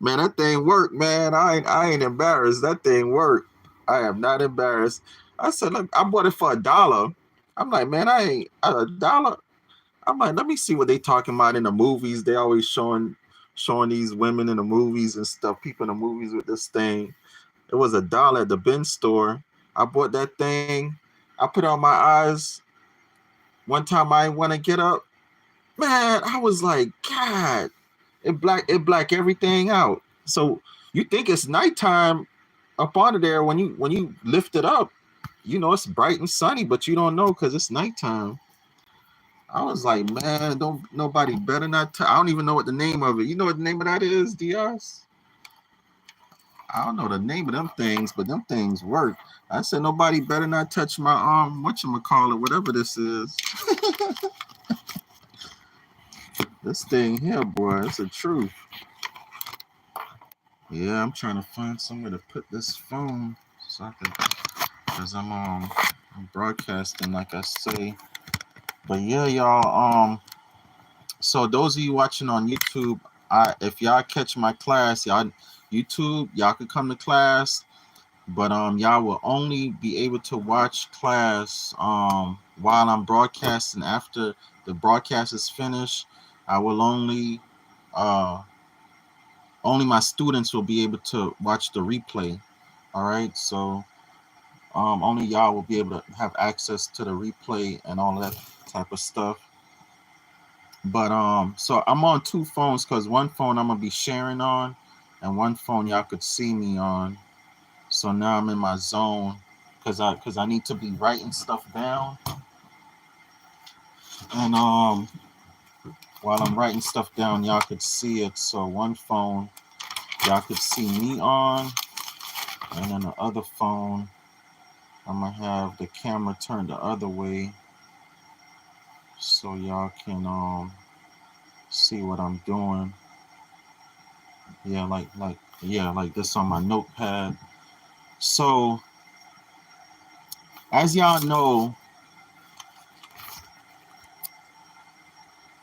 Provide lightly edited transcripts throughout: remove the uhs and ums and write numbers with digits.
Man, that thing worked, man. I ain't embarrassed. That thing worked. I am not embarrassed. I said, look, I bought it for $1. I'm like, man, I ain't $1. I'm like, let me see what they talking about in the movies. They always showing these women in the movies and stuff, people in the movies with this thing. It was $1 at the bin store. I bought that thing. I put it on my eyes. One time I want to get up, man. I was like, God, it black everything out. So you think it's nighttime up under there when you lift it up, it's bright and sunny, but you don't know because it's nighttime. I was like, man, don't nobody better not. I don't even know what the name of it. You know what the name of that is, Diaz? I don't know the name of them things, but them things work. I said nobody better not touch my whatchamacallit, whatever this is. This thing here, boy, it's the truth. Yeah, I'm trying to find somewhere to put this phone so I can, cause I'm broadcasting like I say. But yeah, y'all. So those of you watching on YouTube, if y'all catch my class, y'all could come to class, but y'all will only be able to watch class while I'm broadcasting. After the broadcast is finished, I will only my students will be able to watch the replay. All right, so only y'all will be able to have access to the replay and all that type of stuff. But so I'm on two phones because one phone I'm gonna be sharing on, and one phone y'all could see me on. So now I'm in my zone because I need to be writing stuff down, and while I'm writing stuff down, y'all could see it. So one phone y'all could see me on, and then the other phone I'm gonna have the camera turned the other way so y'all can see what I'm doing. Yeah, like this on my notepad. So as y'all know,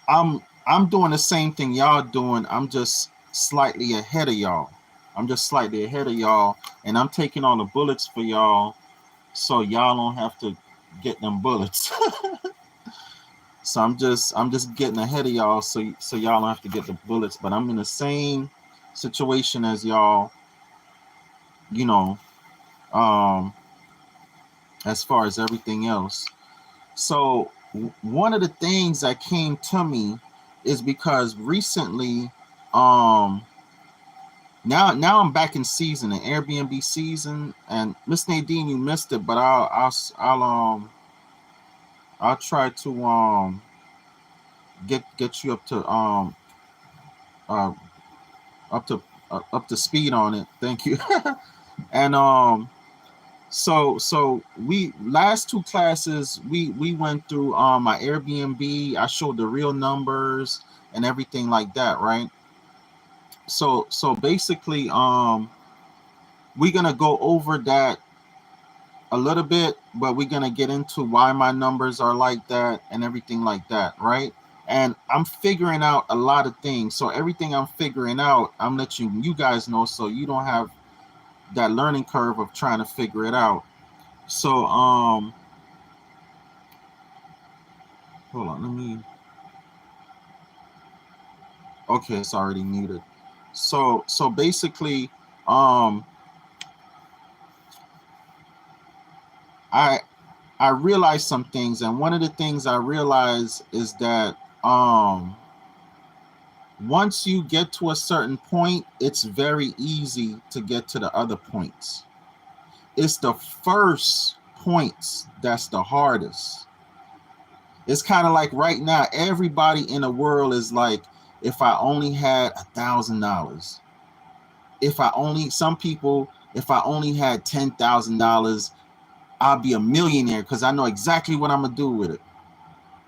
I'm doing the same thing y'all doing. I'm just slightly ahead of y'all. And I'm taking all the bullets for y'all, so y'all don't have to get them bullets. So I'm just getting ahead of y'all, so y'all don't have to get the bullets. But I'm in the same situation as y'all, you know, um, as far as everything else. So one of the things that came to me is because recently, um, now I'm back in season, an Airbnb season, and Miss Nadine, you missed it, but I'll try to get you uh up to speed on it. Thank you. And so we last two classes we went through my Airbnb. I showed the real numbers and everything like that, right? So basically we're gonna go over that a little bit, but we're gonna get into why my numbers are like that and everything like that, right? And I'm figuring out a lot of things. So everything I'm figuring out, I'm letting you guys know so you don't have that learning curve of trying to figure it out. So hold on, let me okay, it's already muted. So basically, um I I realized some things, and one of the things I realized is that once you get to a certain point, it's very easy to get to the other points. It's the first points that's the hardest. It's kind of like right now, everybody in the world is like, if I only had $1,000, if I only, some people, if I only had $10,000, I'll be a millionaire because I know exactly what I'm gonna do with it.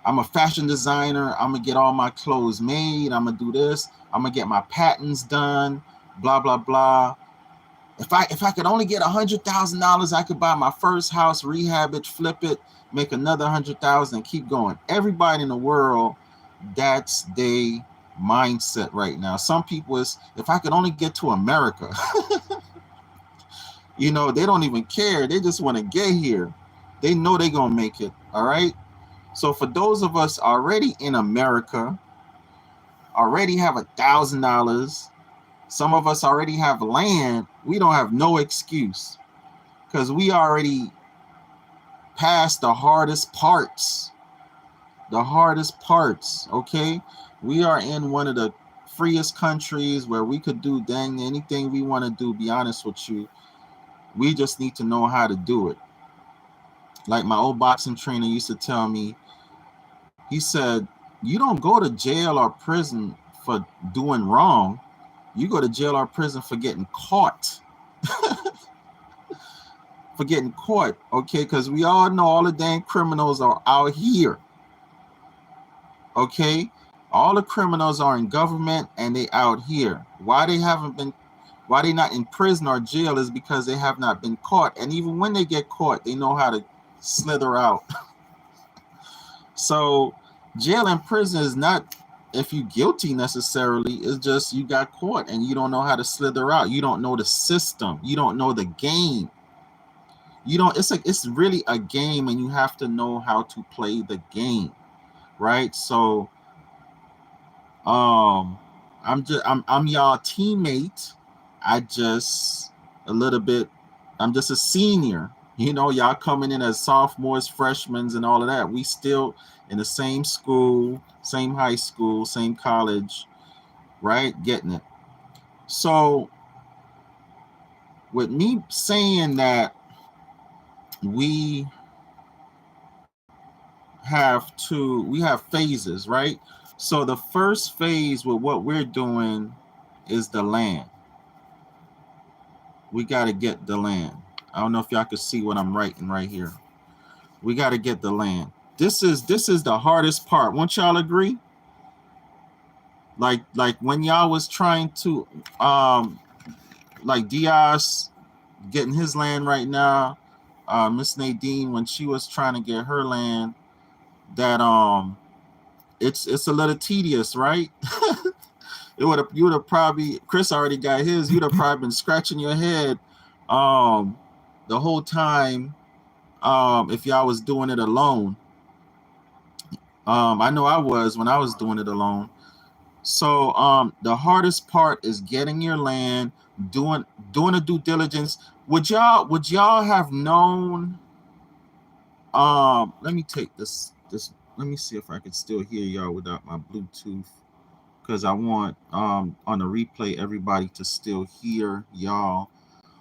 I'm a fashion designer. I'm gonna get all my clothes made. I'm gonna do this. I'm gonna get my patents done. Blah blah blah. If I could only get $100,000, I could buy my first house, rehab it, flip it, make another 100,000, and keep going. Everybody in the world, that's they mindset right now. Some people is, if I could only get to America, you know, they don't even care. They just want to get here. They know they're gonna make it. All right. So for those of us already in America, already have $1,000, some of us already have land, we don't have no excuse because we already passed the hardest parts. The hardest parts, okay? We are in one of the freest countries where we could do dang anything we want to do, be honest with you. We just need to know how to do it. Like my old boxing trainer used to tell me, he said, you don't go to jail or prison for doing wrong. You go to jail or prison for getting caught. For getting caught, okay? Because we all know all the dang criminals are out here, okay? All the criminals are in government and they out here. Why they not in prison or jail is because they have not been caught. And even when they get caught, they know how to slither out. So jail and prison is not if you guilty necessarily, it's just you got caught and you don't know how to slither out. You don't know the system. You don't know the game. It's really a game and you have to know how to play the game, right? So I'm y'all teammate. I'm just a senior. You know, y'all coming in as sophomores, freshmen, and all of that. We still in the same school, same high school, same college, right? Getting it. So with me saying that we have phases, right? So the first phase with what we're doing is the land. We got to get the land. I don't know if y'all can see what I'm writing right here. We got to get the land. This is the hardest part. Won't y'all agree? Like when y'all was trying to like Diaz getting his land right now, Miss Nadine when she was trying to get her land, that it's a little tedious, right? You would have probably, Chris already got his, you'd have probably been scratching your head the whole time if y'all was doing it alone. I know I was when I was doing it alone. So the hardest part is getting your land, doing the due diligence. Would y'all have known? Let me take this. Let me see if I can still hear y'all without my Bluetooth, because I want on the replay everybody to still hear y'all.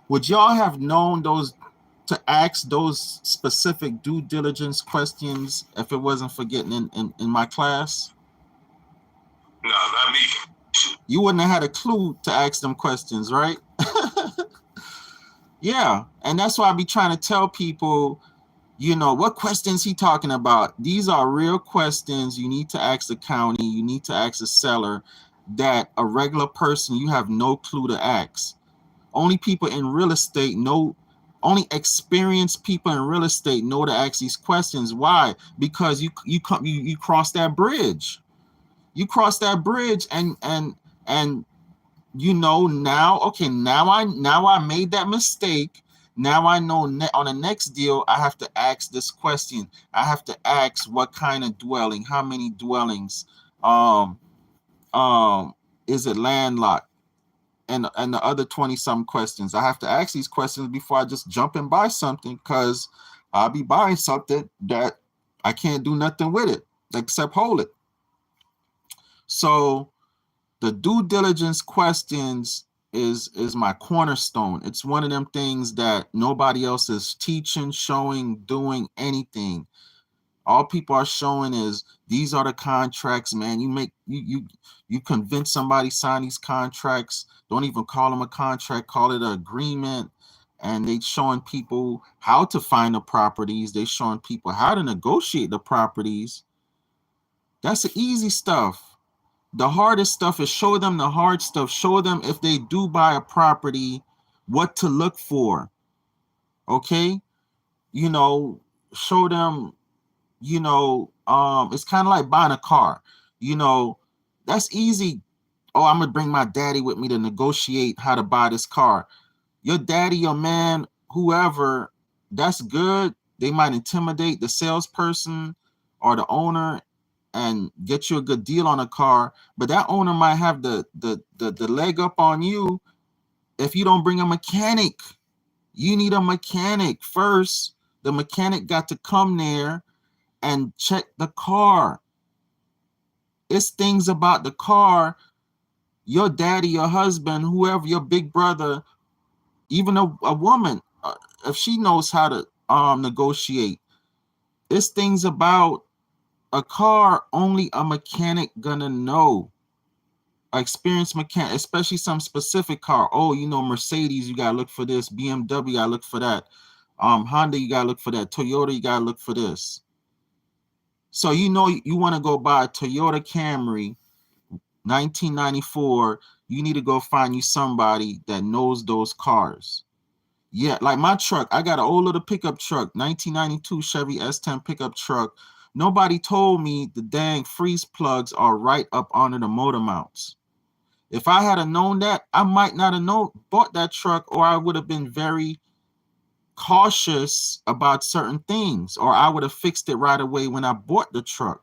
Would y'all have known to ask those specific due diligence questions if it wasn't for getting in my class? No, not me. You wouldn't have had a clue to ask them questions, right? Yeah, and that's why I be trying to tell people, you know, what questions he talking about? These are real questions you need to ask the county, you need to ask the seller, that a regular person you have no clue to ask. Only people in real estate know, only experienced people in real estate know to ask these questions. Why? Because you cross that bridge. You cross that bridge and you know now, okay, now I made that mistake. Now I know on the next deal I have to ask this question. I have to ask what kind of dwelling, how many dwellings, um is it landlocked, and the other 20 some questions. I have to ask these questions before I just jump and buy something, because I'll be buying something that I can't do nothing with it except hold it. So the due diligence questions is my cornerstone. It's one of them things that nobody else is teaching, showing, doing anything. All people are showing is these are the contracts, man. You convince somebody sign these contracts. Don't even call them a contract, call it an agreement. And they showing people how to find the properties. They showing people how to negotiate the properties. That's the easy stuff. The hardest stuff is show them the hard stuff. Show them if they do buy a property, what to look for. Okay? You know, show them, you know, it's kind of like buying a car. You know, That's easy. Oh, I'm gonna bring my daddy with me to negotiate how to buy this car. Your daddy, your man, whoever, that's good. They might intimidate the salesperson or the owner and get you a good deal on a car, but that owner might have the leg up on you if you don't bring a mechanic. You need a mechanic first. The mechanic got to come there and check the car. It's things about the car. Your daddy, your husband, whoever, your big brother, even a woman, if she knows how to negotiate, it's things about a car only a mechanic gonna know. Experienced mechanic, especially some specific car. Oh, you know, Mercedes, you gotta look for this. BMW, you gotta look for that. Honda, you gotta look for that. Toyota, you gotta look for this. So you know you want to go buy a Toyota Camry 1994, you need to go find you somebody that knows those cars. Yeah, like my truck, I got an old little pickup truck, 1992 Chevy S10 pickup truck. Nobody told me the dang freeze plugs are right up under the motor mounts. If I had known that, I might not have bought that truck, or I would have been very cautious about certain things, or I would have fixed it right away when I bought the truck.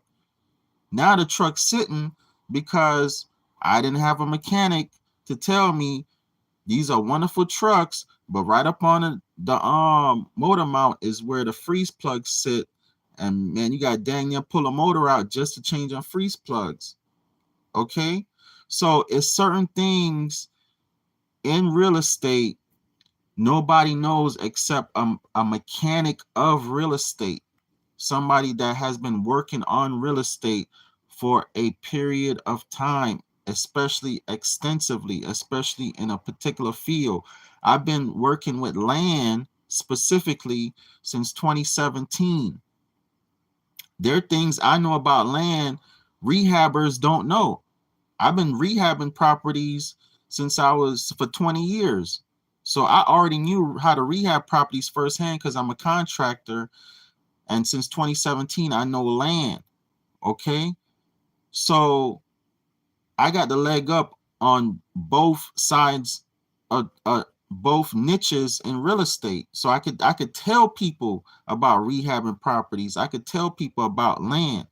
Now the truck's sitting because I didn't have a mechanic to tell me these are wonderful trucks, but right up on the motor mount is where the freeze plugs sit. And man, you got dang near pull a motor out just to change on freeze plugs. Okay, so it's certain things in real estate nobody knows except a mechanic of real estate, somebody that has been working on real estate for a period of time, especially extensively, especially in a particular field. I've been working with land specifically since 2017. There are things I know about land rehabbers don't know. I've been rehabbing properties since I was for 20 years. So I already knew how to rehab properties firsthand because I'm a contractor. And since 2017, I know land. Okay. So I got the leg up on both sides of both niches in real estate. So I could tell people about rehabbing properties. I could tell people about land.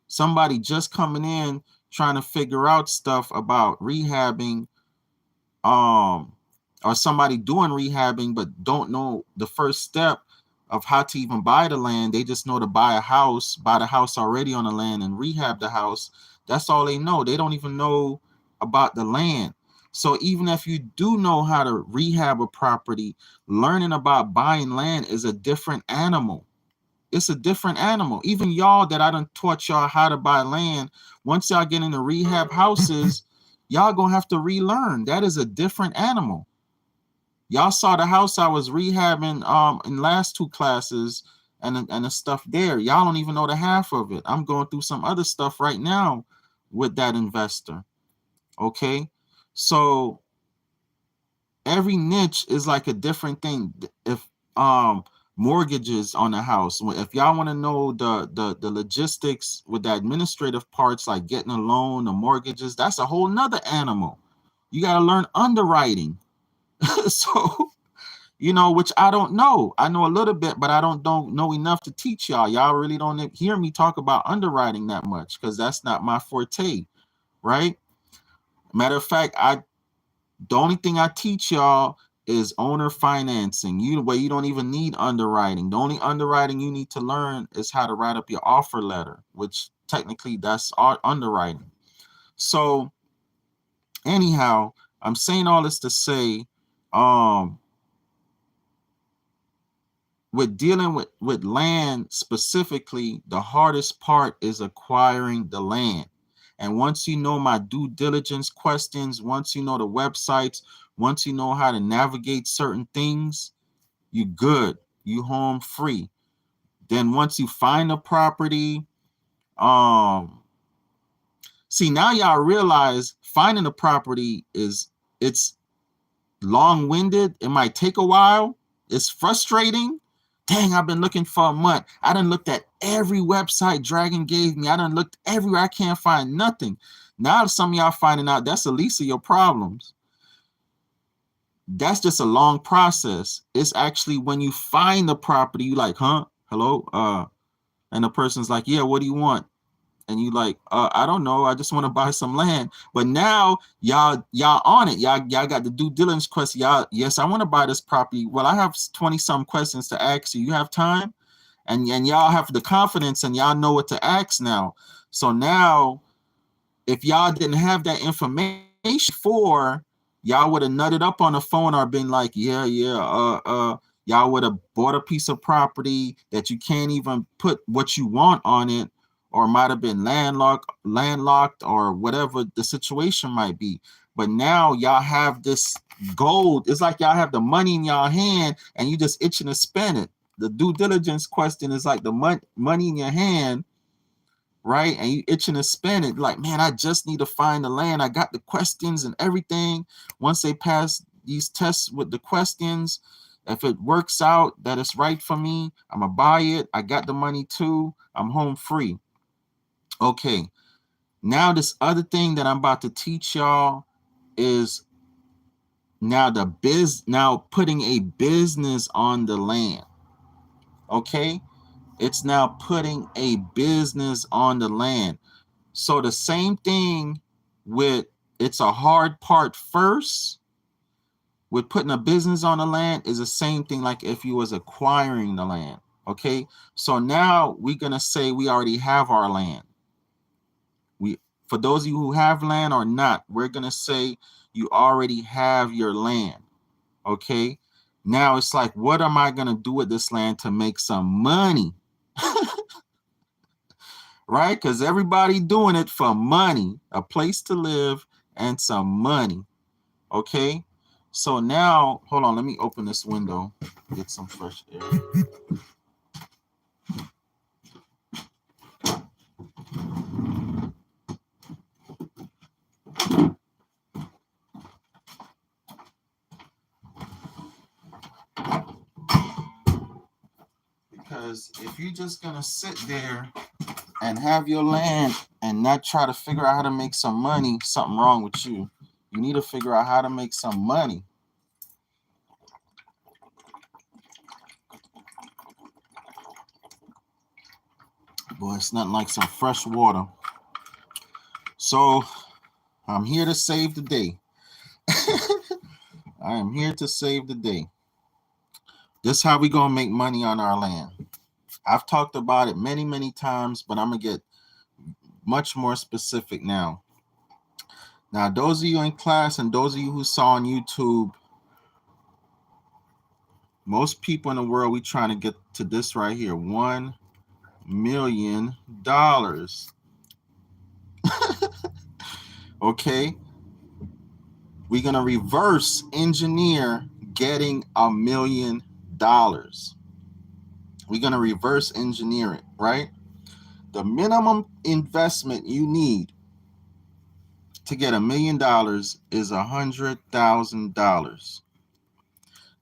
Somebody just coming in trying to figure out stuff about rehabbing, or somebody doing rehabbing but don't know the first step of how to even buy the land. They just know to buy the house already on the land and rehab the house. That's all they know. They don't even know about the land. So even if you do know how to rehab a property, learning about buying land is a different animal. It's a different animal. Even y'all that I done taught y'all how to buy land, once y'all get into rehab houses, y'all gonna have to relearn. That is a different animal. Y'all saw the house I was rehabbing in last two classes and the stuff there. Y'all don't even know the half of it. I'm going through some other stuff right now with that investor. Okay. So every niche is like a different thing. If mortgages on the house, if y'all want to know the logistics with the administrative parts, like getting a loan, the mortgages, that's a whole nother animal. You got to learn underwriting. So, you know, which I don't know. I know a little bit, but I don't know enough to teach y'all. Y'all really don't hear me talk about underwriting that much because that's not my forte, right? Matter of fact, the only thing I teach y'all is owner financing. You don't even need underwriting. The only underwriting you need to learn is how to write up your offer letter, which technically that's our underwriting. So anyhow, I'm saying all this to say, with dealing with land specifically, the hardest part is acquiring the land. And once you know my due diligence questions, once you know the websites, once you know how to navigate certain things, you good. You home free. Then once you find a property, see, now y'all realize finding a property it's long-winded. It might take a while. It's frustrating. Dang, I've been looking for a month. I done looked at every website Dragon gave me. I done looked everywhere. I can't find nothing. Now some of y'all finding out that's the least of your problems. That's just a long process. It's actually when you find the property, you like, huh? Hello? And the person's like, yeah, what do you want? And you like, I don't know. I just want to buy some land. But now y'all on it. Y'all got the due diligence question. Y'all, yes, I want to buy this property. Well, I have 20 some questions to ask you. You have time? And y'all have the confidence and y'all know what to ask now. So now, if y'all didn't have that information before, y'all would have nutted up on the phone or been like, y'all would have bought a piece of property that you can't even put what you want on it, or might have been landlocked, or whatever the situation might be. But now y'all have this gold. It's like y'all have the money in y'all hand and you just itching to spend it. The due diligence question is like the money in your hand, right? And you itching to spend it. Like, man, I just need to find the land. I got the questions and everything. Once they pass these tests with the questions, if it works out that it's right for me, I'm gonna buy it. I got the money too. I'm home free. Okay. Now this other thing that I'm about to teach y'all is now putting a business on the land. Okay? It's now putting a business on the land. So the same thing with, it's a hard part first with putting a business on the land is the same thing like if you was acquiring the land. Okay, so now we're gonna say we already have our land. For those of you who have land or not, we're gonna say you already have your land. Okay, now it's like, what am I gonna do with this land to make some money? Right? Because everybody doing it for money, a place to live and some money. Okay? So now, hold on, let me open this window, get some fresh air. Because if you're just gonna sit there and have your land and not try to figure out how to make some money, something wrong with you. You need to figure out how to make some money. Boy, it's nothing like some fresh water. So I'm here to save the day. I am here to save the day. This is how we gonna make money on our land. I've talked about it many, many times, but I'm gonna get much more specific now. Now, those of you in class and those of you who saw on YouTube, most people in the world, we trying to get to this right here, $1 million. Okay, we're gonna reverse engineer getting $1 million. We're gonna reverse engineer it, right? The minimum investment you need to get $1 million is $100,000.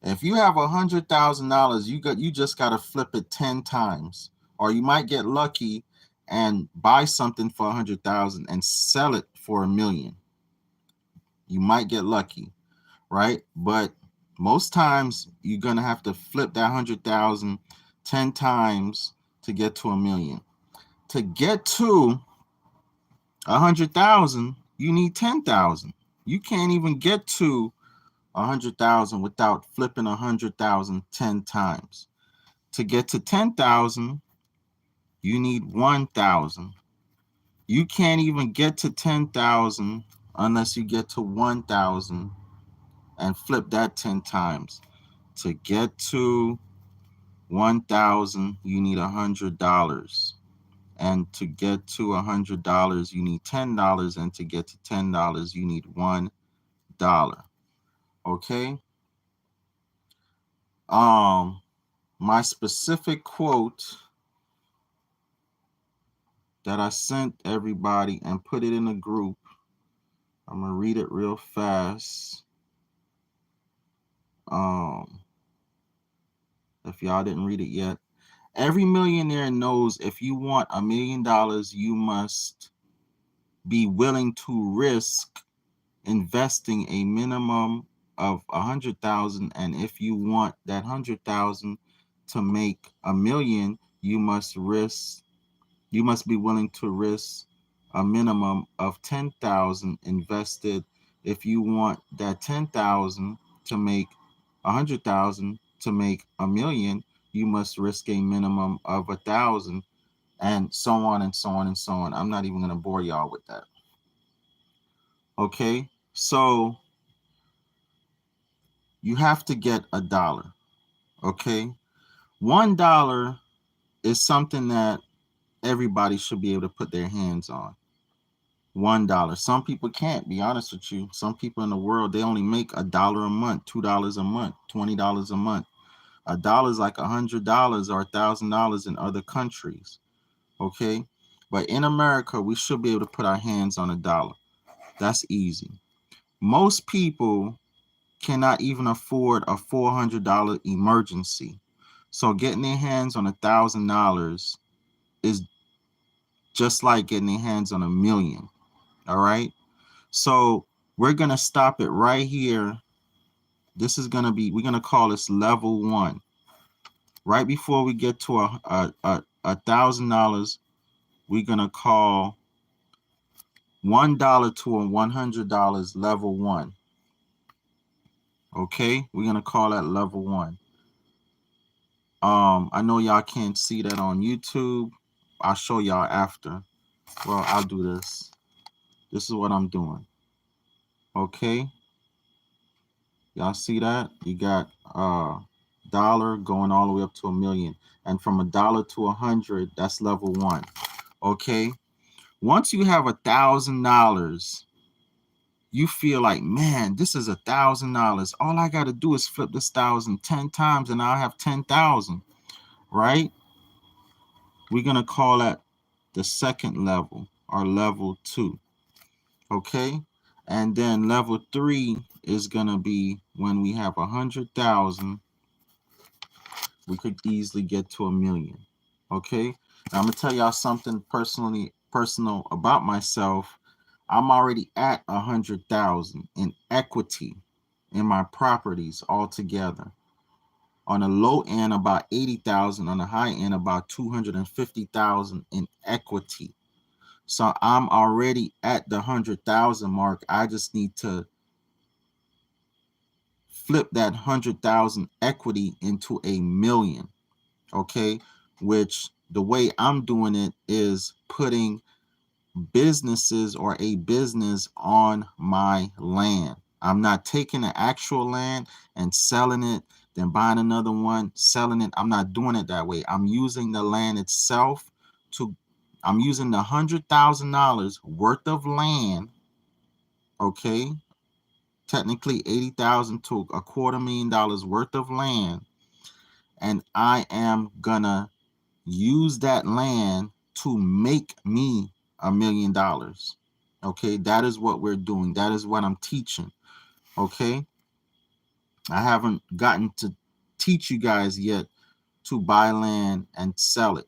If you have $100,000, you just gotta flip it 10 times, or you might get lucky and buy something for 100,000 and sell it for $1 million. You might get lucky, right? But most times you're gonna have to flip that 100,000 10 times to get to $1 million. To get to 100,000, you need 10,000. You can't even get to 100,000 without flipping 100,000 10 times. To get to 10,000, you need 1,000. You can't even get to 10,000 unless you get to 1,000 and flip that 10 times. To get to 1,000, you need $100. And to get to $100, you need $10. And to get to $10, you need $1. Okay? My specific quote that I sent everybody and put it in a group, I'm gonna read it real fast. If y'all didn't read it yet, every millionaire knows if you want $1 million, you must be willing to risk investing a minimum of 100,000, and if you want that 100,000 to make a million, you must be willing to risk a minimum of 10,000 invested. If you want that 10,000 to make 100,000 to make a million, you must risk a minimum of 1,000, and so on and so on and so on. I'm not even going to bore y'all with that. Okay, so you have to get $1. Okay, $1 is something that everybody should be able to put their hands on. $1. Some people can't, be honest with you. Some people in the world, they only make $1 a month, $2 a month, $20 a month. $1 is like $100 or $1,000 in other countries. Okay, but in America, we should be able to put our hands on $1. That's easy. Most people cannot even afford a $400 emergency. So getting their hands on $1,000 is just like getting their hands on $1 million. All right. So we're going to stop it right here. This is going to be, we're going to call this level 1. Right before we get to $1,000, we're going to call $1 to $100 level 1. Okay, we're going to call that level 1. I know y'all can't see that on YouTube. I'll show y'all after. Well, I'll do this. This is what I'm doing. Okay. Y'all see that? You got $1 going all the way up to $1 million. And from $1 to 100, that's level 1. Okay. Once you have $1,000, you feel like, man, this is $1,000. All I got to do is flip this 1,000 10 times and I'll have 10,000, right? We're going to call that the second level, or level 2. Okay. And then level 3 is going to be when we have 100,000, we could easily get to $1 million. Okay. Now I'm going to tell y'all something personal about myself. I'm already at 100,000 in equity in my properties altogether. On the low end, about 80,000. On the high end, about 250,000 in equity. So I'm already at the 100,000 mark. I just need to flip that 100,000 equity into $1 million. Okay, which the way I'm doing it is putting businesses or a business on my land. I'm not taking the actual land and selling it, then buying another one, selling it. I'm not doing it that way. I'm using the land itself I'm using the $100,000 worth of land. Okay. Technically 80,000 to $250,000 worth of land. And I am gonna use that land to make me $1 million. Okay, that is what we're doing. That is what I'm teaching. Okay, I haven't gotten to teach you guys yet to buy land and sell it.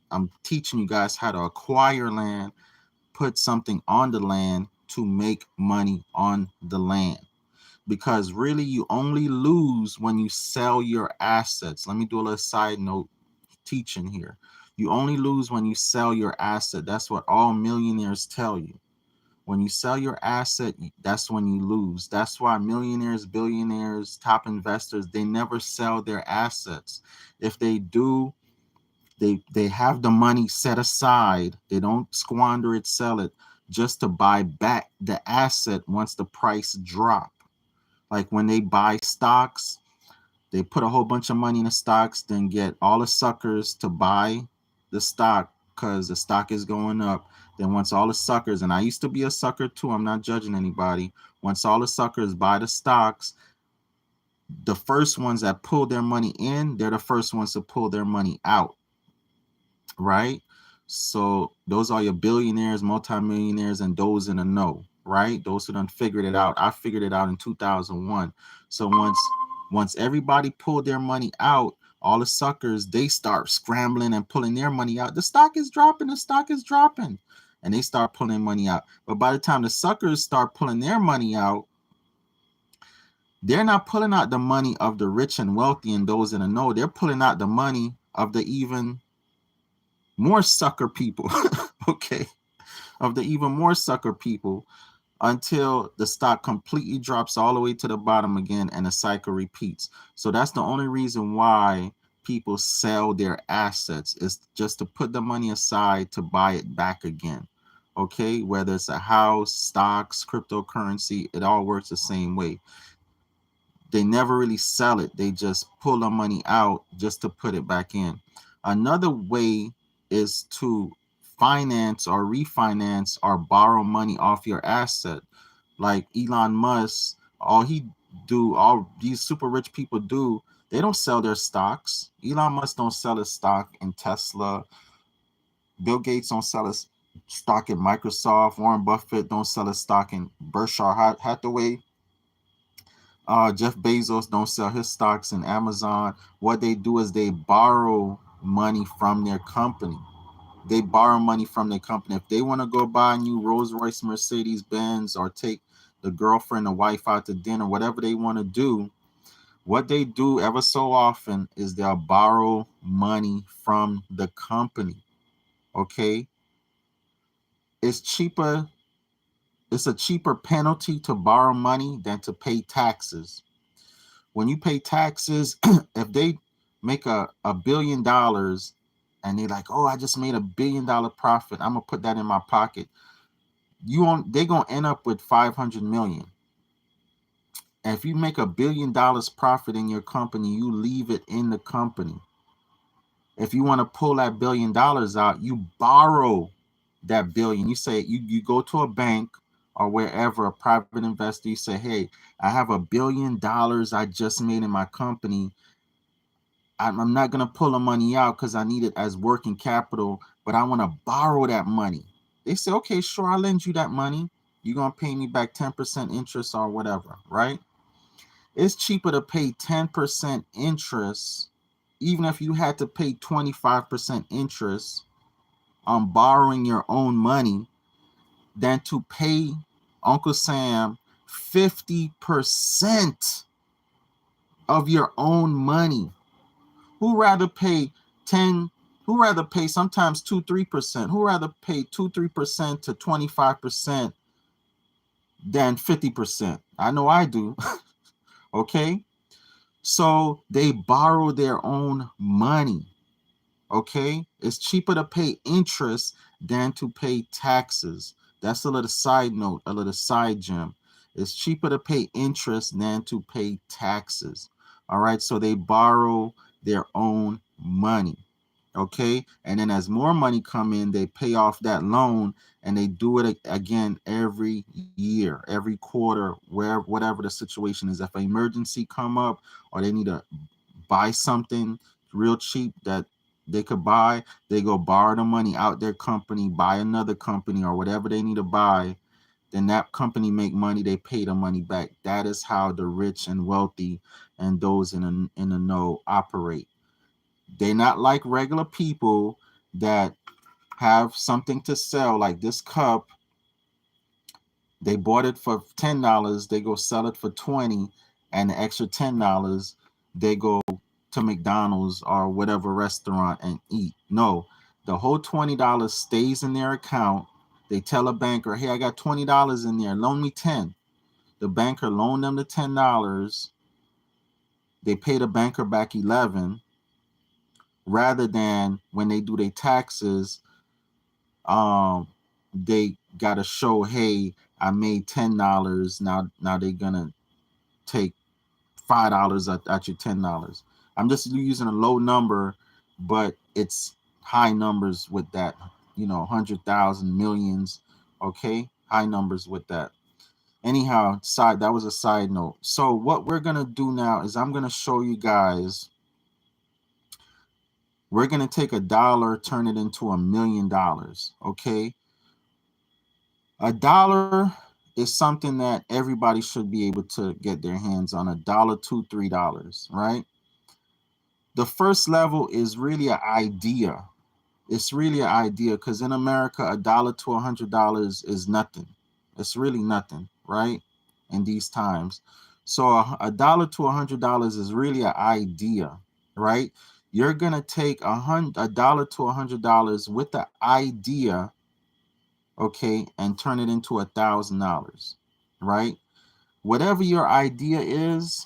I'm teaching you guys how to acquire land, put something on the land to make money on the land. Because really, you only lose when you sell your assets. Let me do a little side note teaching here. You only lose when you sell your asset. That's what all millionaires tell you. When you sell your asset, that's when you lose. That's why millionaires, billionaires, top investors, they never sell their assets. If they do, they have the money set aside. They don't squander it, sell it, just to buy back the asset once the price drop. Like when they buy stocks, they put a whole bunch of money in the stocks, then get all the suckers to buy the stock because the stock is going up. Then once all the suckers, and I used to be a sucker too, I'm not judging anybody. Once all the suckers buy the stocks, the first ones that pull their money in, they're the first ones to pull their money out, right? So those are your billionaires, multimillionaires, and those in the know, right? Those who done figured it out. I figured it out in 2001. So once everybody pulled their money out, all the suckers, they start scrambling and pulling their money out. The stock is dropping. The stock is dropping. and they start pulling money out. But by the time the suckers start pulling their money out, they're not pulling out the money of the rich and wealthy and those in the know. They're pulling out the money of the even more sucker people, okay, of the even more sucker people, until the stock completely drops all the way to the bottom again and the cycle repeats. So that's the only reason why people sell their assets, is just to put the money aside to buy it back again. Okay, whether it's a house, stocks, cryptocurrency, it all works the same way. They never really sell it. They just pull the money out just to put it back in. Another way is to finance or refinance or borrow money off your asset. Like Elon Musk, all these super rich people do, they don't sell their stocks. Elon Musk don't sell his stock in Tesla. Bill Gates don't sell his stock in Microsoft. Warren Buffett don't sell his stock in Berkshire Hathaway. Jeff Bezos don't sell his stocks in Amazon. What they do is they borrow money from their company. They borrow money from their company. If they want to go buy a new Rolls Royce, Mercedes Benz, or take the girlfriend or wife out to dinner, whatever they want to do, what they do ever so often is they'll borrow money from the company. Okay? It's cheaper. It's a cheaper penalty to borrow money than to pay taxes. When you pay taxes, if they make a $1 billion and they're like, oh, I just made $1 billion profit, I'm gonna put that in my pocket. They're gonna end up with 500 million. And if you make $1 billion profit in your company, you leave it in the company. If you want to pull that $1 billion out, you borrow that billion. You say you go to a bank or wherever, a private investor, you say, hey, I have $1 billion I just made in my company. I'm not going to pull the money out because I need it as working capital, but I want to borrow that money. They say, okay, sure, I'll lend you that money. You're going to pay me back 10% interest or whatever, right? It's cheaper to pay 10% interest, even if you had to pay 25% interest on borrowing your own money, than to pay Uncle Sam 50% of your own money. Who rather pay sometimes 2-3%? Who rather pay 2-3% to 25% than 50%? I know I do. Okay? So they borrow their own money. Okay? It's cheaper to pay interest than to pay taxes. That's a little side note, a little side gem. It's cheaper to pay interest than to pay taxes. All right? So they borrow their own money. Okay? And then as more money come in, they pay off that loan, and they do it again every year, every quarter, whatever the situation is. If an emergency come up or they need to buy something real cheap that they could buy, they go borrow the money out their company, buy another company or whatever they need to buy. Then that company make money, they pay the money back. That is how the rich and wealthy and those in the know operate. They're not like regular people that have something to sell, like this cup. They bought it for $10, they go sell it for $20, and the extra $10 they go to McDonald's or whatever restaurant and eat. No, the whole $20 stays in their account. They tell a banker, hey, I got $20 in there, loan me 10. The banker loaned them the $10. They pay the banker back 11, rather than when they do their taxes, they gotta show, hey, I made $10. Now they're gonna take $5 at your $10. I'm just using a low number, but it's high numbers with that, 100,000, millions. Okay, high numbers with that. Anyhow, that was a side note. So what we're gonna do now is I'm gonna show you guys. We're gonna take $1, turn it into $1 million. Okay. $1 is something that everybody should be able to get their hands on. $1, $2, $3, right? The first level is really an idea. It's really an idea, because in America, $1 to $100 is nothing. It's really nothing, right? In these times. So $1 to $100 is really an idea, right? You're gonna take $1 to $100 with the idea, okay, and turn it into $1,000, right? Whatever your idea is,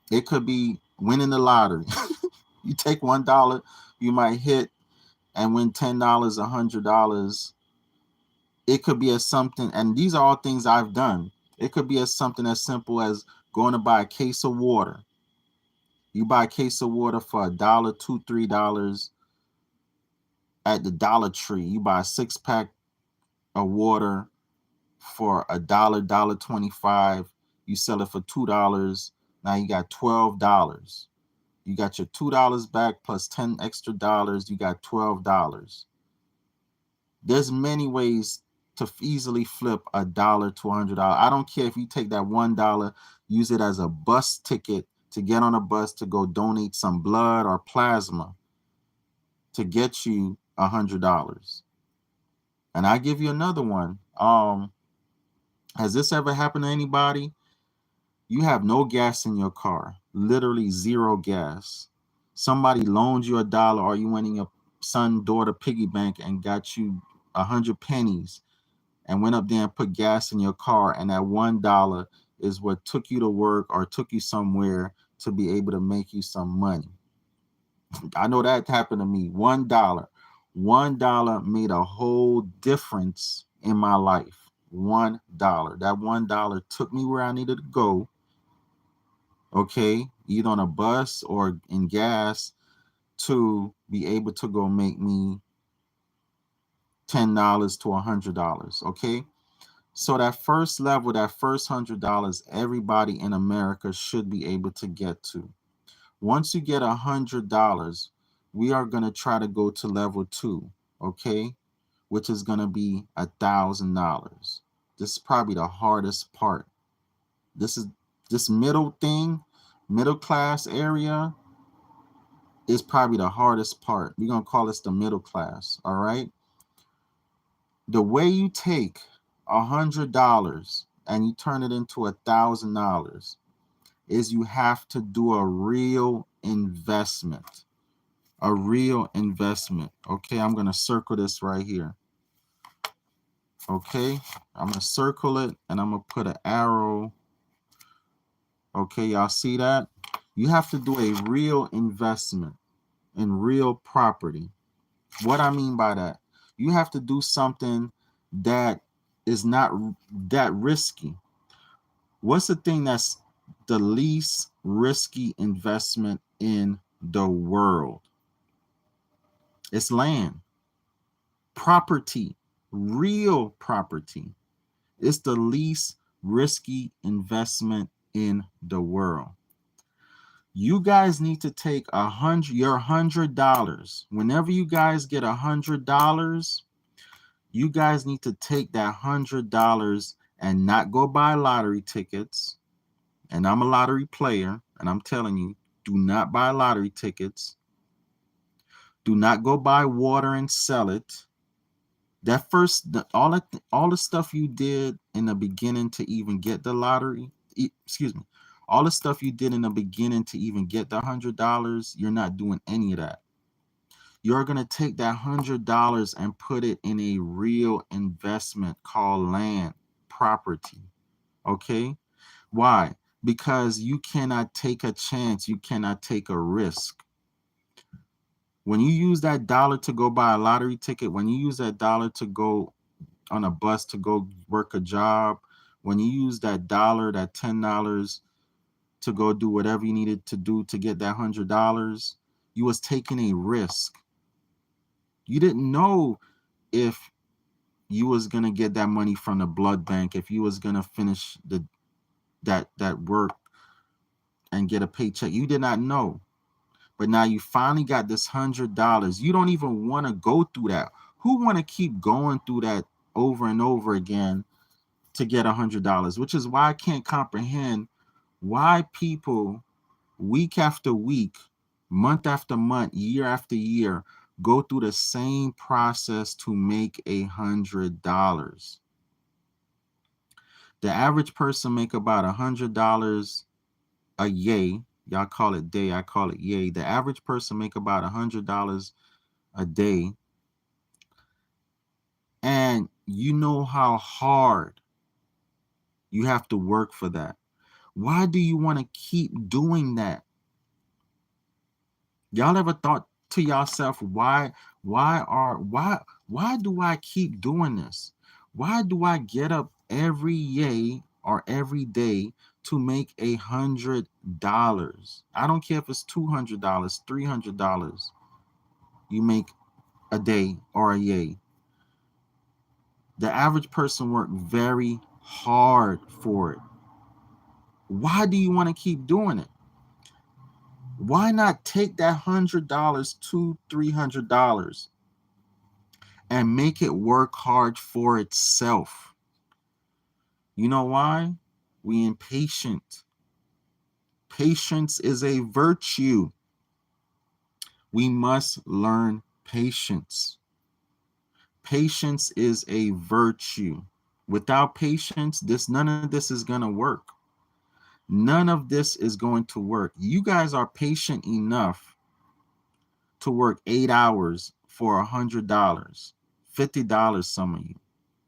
it could be winning the lottery. You take $1, you might hit and win $10, $100. It could be as something, and these are all things I've done. It could be as something as simple as going to buy a case of water. You buy a case of water for $1, $2, $3 at the Dollar Tree. You buy a 6-pack of water for $1, $1.25. You sell it for $2. Now you got $12. You got your $2 back plus 10 extra dollars. You got $12. There's many ways to easily flip $1 to $100. I don't care if you take that $1, use it as a bus ticket to get on a bus to go donate some blood or plasma to get you $100. And I give you another one. Has this ever happened to anybody? You have no gas in your car, literally zero gas. Somebody loaned you $1, or you went in your son, daughter piggy bank and got you 100 pennies and went up there and put gas in your car, and that $1 is what took you to work or took you somewhere to be able to make you some money. I know that happened to me. $1 made a whole difference in my life. $1. That $1 took me where I needed to go, okay, either on a bus or in gas, to be able to go make me $10 to $100, okay? So that first level, that first $100, everybody in America should be able to get to. Once you get $100, we are going to try to go to level 2, okay, which is going to be $1,000. This is probably the hardest part. This middle thing, middle class area, is probably the hardest part. We're going to call this the middle class, all right? The way you take $100 and you turn it into $1,000 is you have to do a real investment. A real investment. Okay, I'm going to circle this right here. Okay, I'm going to circle it and I'm going to put an arrow. Okay, y'all see that? You have to do a real investment in real property. What I mean by that, you have to do something that is not that risky. What's the thing that's the least risky investment in the world? It's land. Property, real property. It's the least risky investment in the world. You guys need to take your $100. Whenever you guys get $100, you guys need to take that $100 and not go buy lottery tickets. And I'm a lottery player, and I'm telling you, do not buy lottery tickets. Do not go buy water and sell it. That first, all the stuff you did in the beginning to even get the lottery, all the stuff you did in the beginning to even get the $100, you're not doing any of that. You're going to take that $100 and put it in a real investment called land, property. Okay? Why? Because you cannot take a chance. You cannot take a risk. When you use that dollar to go buy a lottery ticket, when you use that dollar to go on a bus to go work a job, when you use that dollar, that $10 to go do whatever you needed to do to get that $100, you was taking a risk. You didn't know if you was going to get that money from the blood bank, if you was going to finish that work and get a paycheck. You did not know. But now you finally got this $100. You don't even want to go through that. Who want to keep going through that over and over again to get $100? Which is why I can't comprehend why people week after week, month after month, year after year, go through the same process to make $100. The average person make about $100 a yay. Y'all call it day, I call it yay. The average person make about $100 a day. And you know how hard you have to work for that. Why do you want to keep doing that? Y'all ever thought to yourself, why do I keep doing this? Why do I get up every yay or every day to make $100? I don't care if it's $200, $300 you make a day or a yay. The average person worked very hard for it. Why do you want to keep doing it? Why not take that $100, $200, $300 and make it work hard for itself? You know why? We impatient. Patience is a virtue. We must learn patience. Patience is a virtue. Without patience, none of this is going to work. None of this is going to work. You guys are patient enough to work 8 hours for $100, $50, some of you.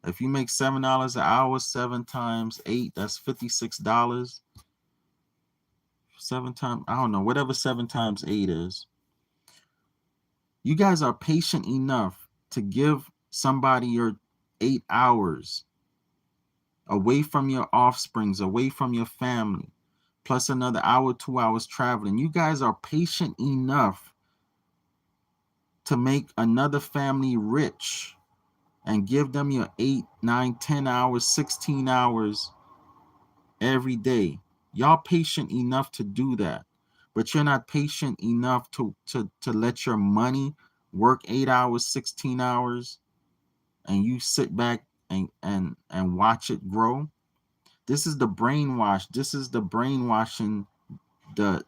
If you make $7 an hour, 7 times 8, that's $56. 7 times, I don't know, whatever 7 times 8 is. You guys are patient enough to give somebody your 8 hours away from your offsprings, away from your family, plus another hour, 2 hours traveling. You guys are patient enough to make another family rich and give them your 8, 9, 10 hours, 16 hours every day. Y'all patient enough to do that, but you're not patient enough to let your money work 8 hours, 16 hours, and you sit back and watch it grow. This is the brainwash. This is the brainwashing, the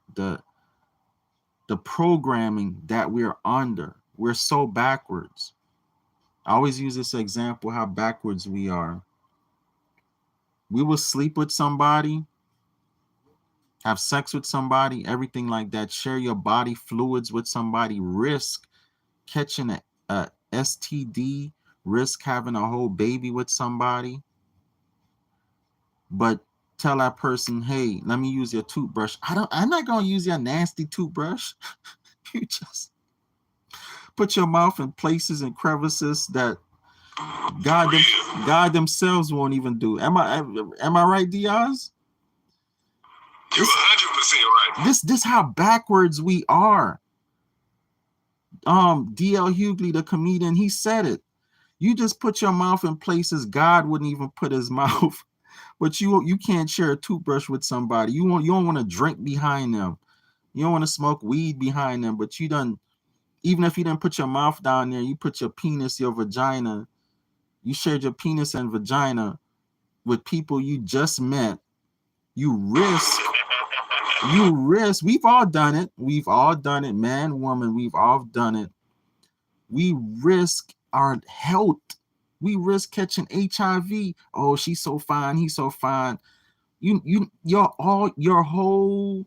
programming that we're under. We're so backwards. I always use this example, how backwards we are. We will sleep with somebody, have sex with somebody, everything like that, share your body fluids with somebody, risk catching a STD, risk having a whole baby with somebody, but tell that person, hey, let me use your toothbrush. I'm not going to use your nasty toothbrush. You just put your mouth in places and crevices that God themselves won't even do. Am I right, Diaz? You're 100% right. This how backwards we are. D.L. Hughley, the comedian, he said it. You just put your mouth in places God wouldn't even put his mouth. But you can't share a toothbrush with somebody. You don't want to drink behind them. You don't want to smoke weed behind them. But even if you didn't put your mouth down there, you put your penis, your vagina. You shared your penis and vagina with people you just met. You risk. We've all done it. We've all done it. Man, woman, we've all done it. We risk our health. We risk catching HIV. Oh, she's so fine. He's so fine. Your whole,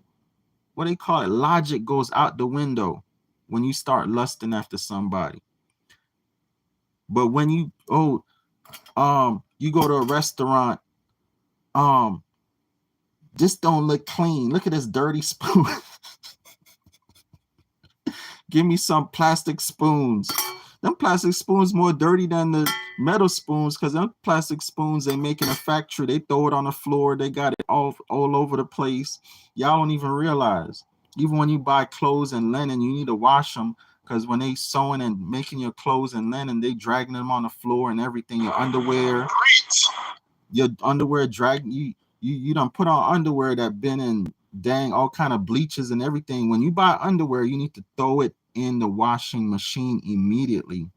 what they call it, logic goes out the window when you start lusting after somebody. But when you go to a restaurant, this don't look clean. Look at this dirty spoon. Give me some plastic spoons. Them plastic spoons more dirty than the metal spoons, because them plastic spoons they make in a factory. They throw it on the floor. They got it all over the place. Y'all don't even realize. Even when you buy clothes and linen, you need to wash them, because when they sewing and making your clothes and linen, they dragging them on the floor and everything. Your underwear dragging you done put on underwear that been in dang all kind of bleaches and everything. When you buy underwear, you need to throw it in the washing machine immediately.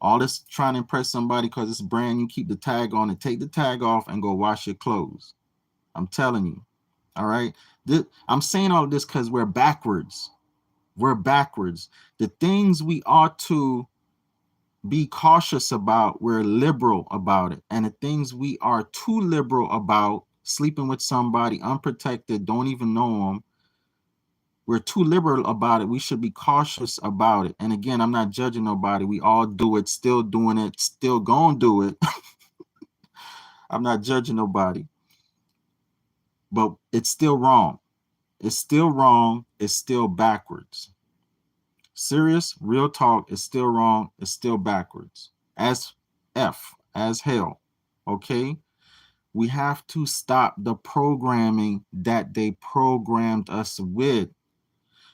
All this trying to impress somebody because it's brand new, keep the tag on and take the tag off and go wash your clothes. I'm telling you. All right. I'm saying all this because we're backwards. We're backwards. The things we ought to be cautious about, we're liberal about it. And the things we are too liberal about, sleeping with somebody unprotected, don't even know them, we're too liberal about it. We should be cautious about it. And again, I'm not judging nobody. We all do it, still doing it, still gonna do it. I'm not judging nobody. But it's still wrong. It's still wrong. It's still backwards. Serious, real talk, is still wrong. It's still backwards. As hell. Okay? We have to stop the programming that they programmed us with.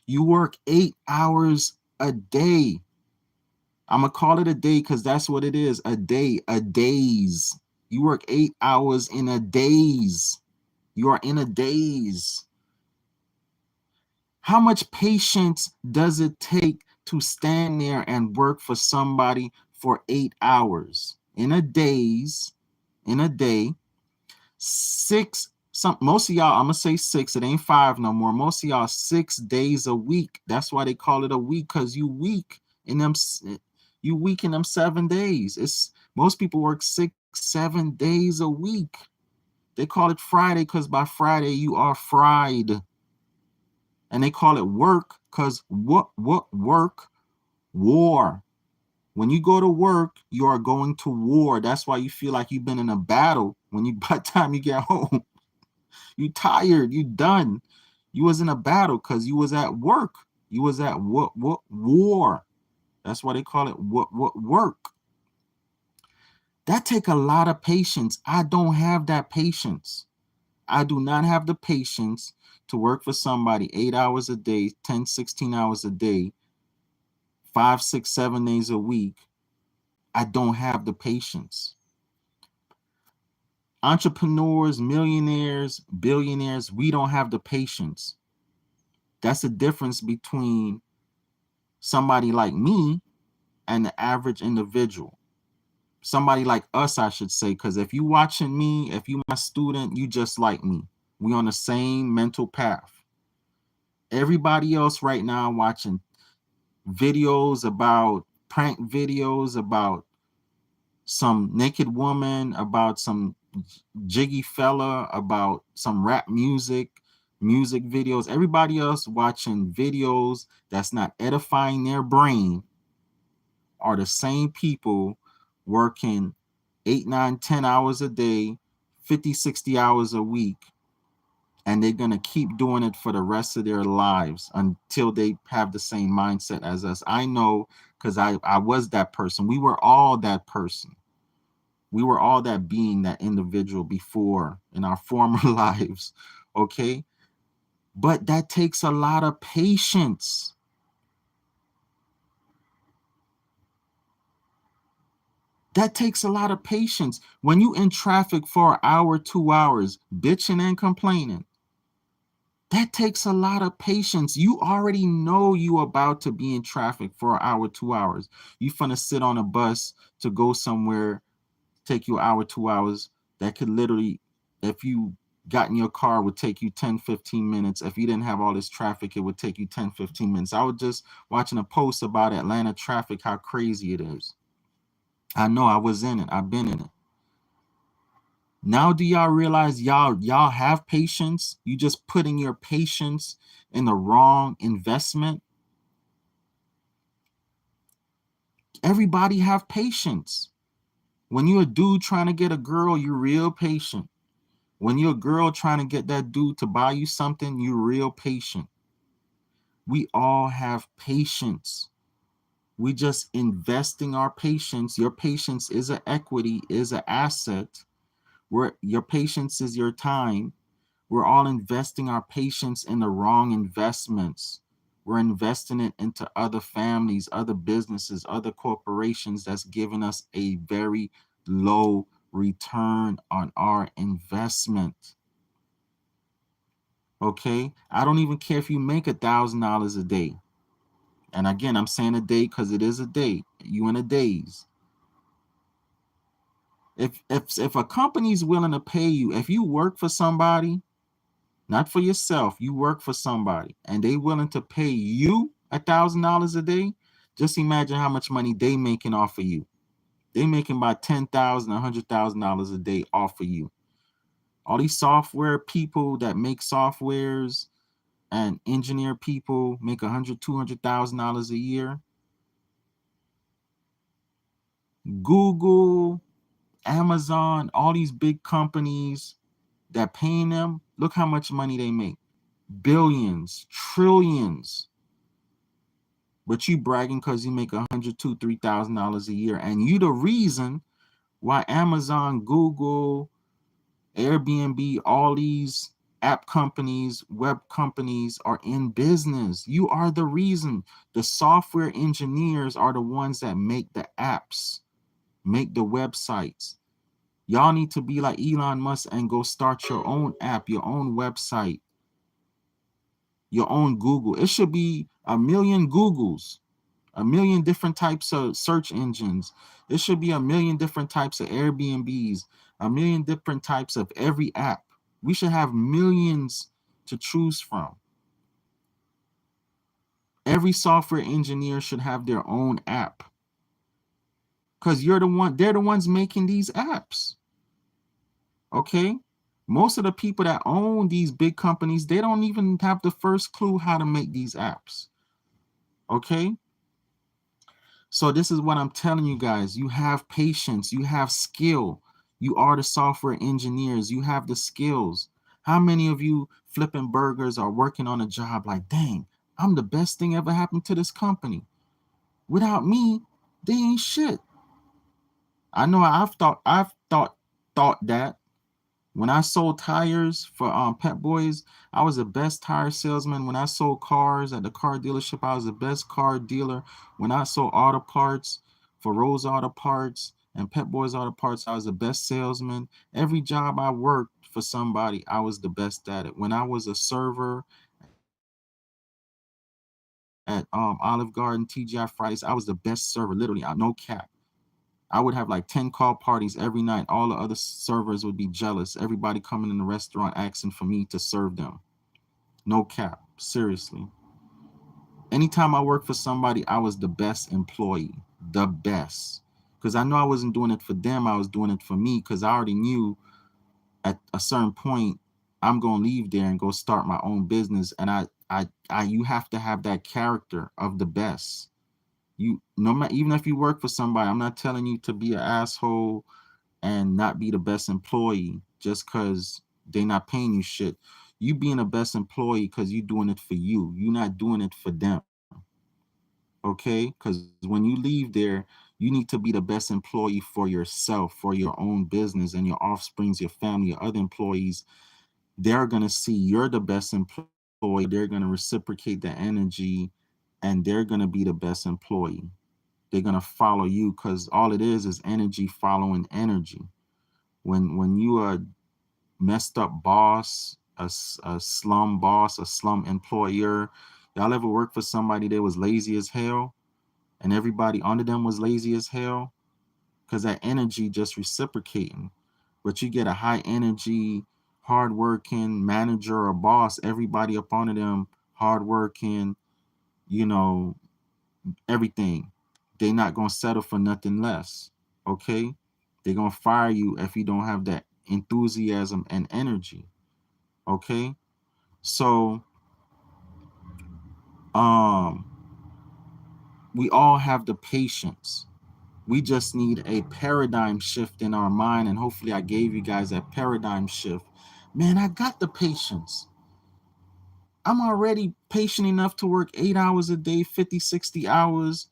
You work 8 hours a day. I'm going to call it a day because that's what it is. A day, a days. You work 8 hours in a days. You are in a days. How much patience does it take to stand there and work for somebody for 8 hours? In a days, in a day, most of y'all, I'm going to say 6, it ain't 5 no more. Most of y'all 6 days a week. That's why they call it a week, because you weak in them 7 days. Most people work 6-7 days a week. They call it Friday because by Friday you are fried. And they call it work because what work? War. When you go to work, you are going to war. That's why you feel like you've been in a battle. By the time you get home, you tired, you done. You was in a battle because you was at work. You was at war. That's why they call it work. That take a lot of patience. I don't have that patience. I do not have the patience to work for somebody 8 hours a day, 10, 16 hours a day, 5, 6, 7 days a week. I don't have the patience. Entrepreneurs, millionaires, billionaires, we don't have the patience. That's the difference between somebody like me and the average individual. Somebody like us, I should say, because if you watching me, if you my student, you just like me. We on the same mental path. Everybody else right now watching videos about prank videos about some naked woman, about some jiggy fella, about some rap music videos. Everybody else watching videos that's not edifying their brain are the same people working 8, 9, 10 hours a day, 50, 60 hours a week. And they're going to keep doing it for the rest of their lives until they have the same mindset as us. I know, because I was that person. We were all that person. We were all that being, that individual before in our former lives. Okay? But that takes a lot of patience. That takes a lot of patience. When you in traffic for an hour, 2 hours, bitching and complaining, that takes a lot of patience. You already know you about to be in traffic for an hour, 2 hours. You finna sit on a bus to go somewhere, take you an hour, 2 hours. That could literally, if you got in your car, would take you 10, 15 minutes. If you didn't have all this traffic, it would take you 10, 15 minutes. I was just watching a post about Atlanta traffic, how crazy it is. I know, I was in it. I've been in it. Now do y'all realize y'all have patience? You just putting your patience in the wrong investment. Everybody have patience. When you're a dude trying to get a girl, you're real patient. When you're a girl trying to get that dude to buy you something, you're real patient. We all have patience. We just investing our patience. Your patience is an equity, is an asset. Where your patience is your time. We're all investing our patience in the wrong investments. We're investing it into other families, other businesses, other corporations that's giving us a very low return on our investment. Okay? I don't even care if you make $1,000 a day. And again, I'm saying a day because it is a day. You in a days. If a company's willing to pay you, if you work for somebody, not for yourself, you work for somebody, and they willing to pay you $1,000 a day, just imagine how much money they making off of you. They making about $10,000, $100,000 a day off of you. All these software people that make softwares and engineer people make $100,000, $200,000 a year. Google, Amazon, all these big companies that paying them, look how much money they make. Billions, trillions. But you bragging because you make $102,000, $3,000 a year. And you the reason why Amazon, Google, Airbnb, all these app companies, web companies are in business. You are the reason. The software engineers are the ones that make the apps, make the websites. Y'all need to be like Elon Musk and go start your own app, your own website, your own Google. It should be a million Googles, a million different types of search engines. It should be a million different types of Airbnbs, a million different types of every app. We should have millions to choose from. Every software engineer should have their own app. Because they're the ones making these apps. Okay? Most of the people that own these big companies, they don't even have the first clue how to make these apps. Okay? So this is what I'm telling you guys. You have patience, you have skill. You are the software engineers, you have the skills. How many of you flipping burgers are working on a job like, dang, I'm the best thing ever happened to this company. Without me, they ain't shit. I know I've thought that. When I sold tires for Pep Boys, I was the best tire salesman. When I sold cars at the car dealership, I was the best car dealer. When I sold auto parts for Rose Auto Parts and Pep Boys Auto Parts, I was the best salesman. Every job I worked for somebody, I was the best at it. When I was a server at Olive Garden, TGI Fridays, I was the best server, literally, no cap. I would have like 10 call parties every night. All the other servers would be jealous. Everybody coming in the restaurant asking for me to serve them. No cap, seriously. Anytime I worked for somebody, I was the best employee, the best. Because I know I wasn't doing it for them, I was doing it for me, because I already knew at a certain point, I'm going to leave there and go start my own business. And you have to have that character of the best. You no matter, even if you work for somebody, I'm not telling you to be an asshole and not be the best employee just because they're not paying you shit. You being the best employee because you're doing it for you. You're not doing it for them. Okay? Because when you leave there, you need to be the best employee for yourself, for your own business and your offsprings, your family, your other employees. They're going to see you're the best employee. They're going to reciprocate the energy and they're going to be the best employee. They're going to follow you because all it is energy following energy. When you are messed up boss, a slum boss, a slum employer, y'all ever work for somebody that was lazy as hell and everybody under them was lazy as hell? Because that energy just reciprocating. But you get a high energy, hardworking manager or boss, everybody up under them, hardworking, everything. They're not going to settle for nothing less. Okay? They're going to fire you if you don't have that enthusiasm and energy. Okay? So, we all have the patience. We just need a paradigm shift in our mind. And hopefully I gave you guys that paradigm shift. Man, I got the patience. I'm already patient enough to work 8 hours a day, 50, 60 hours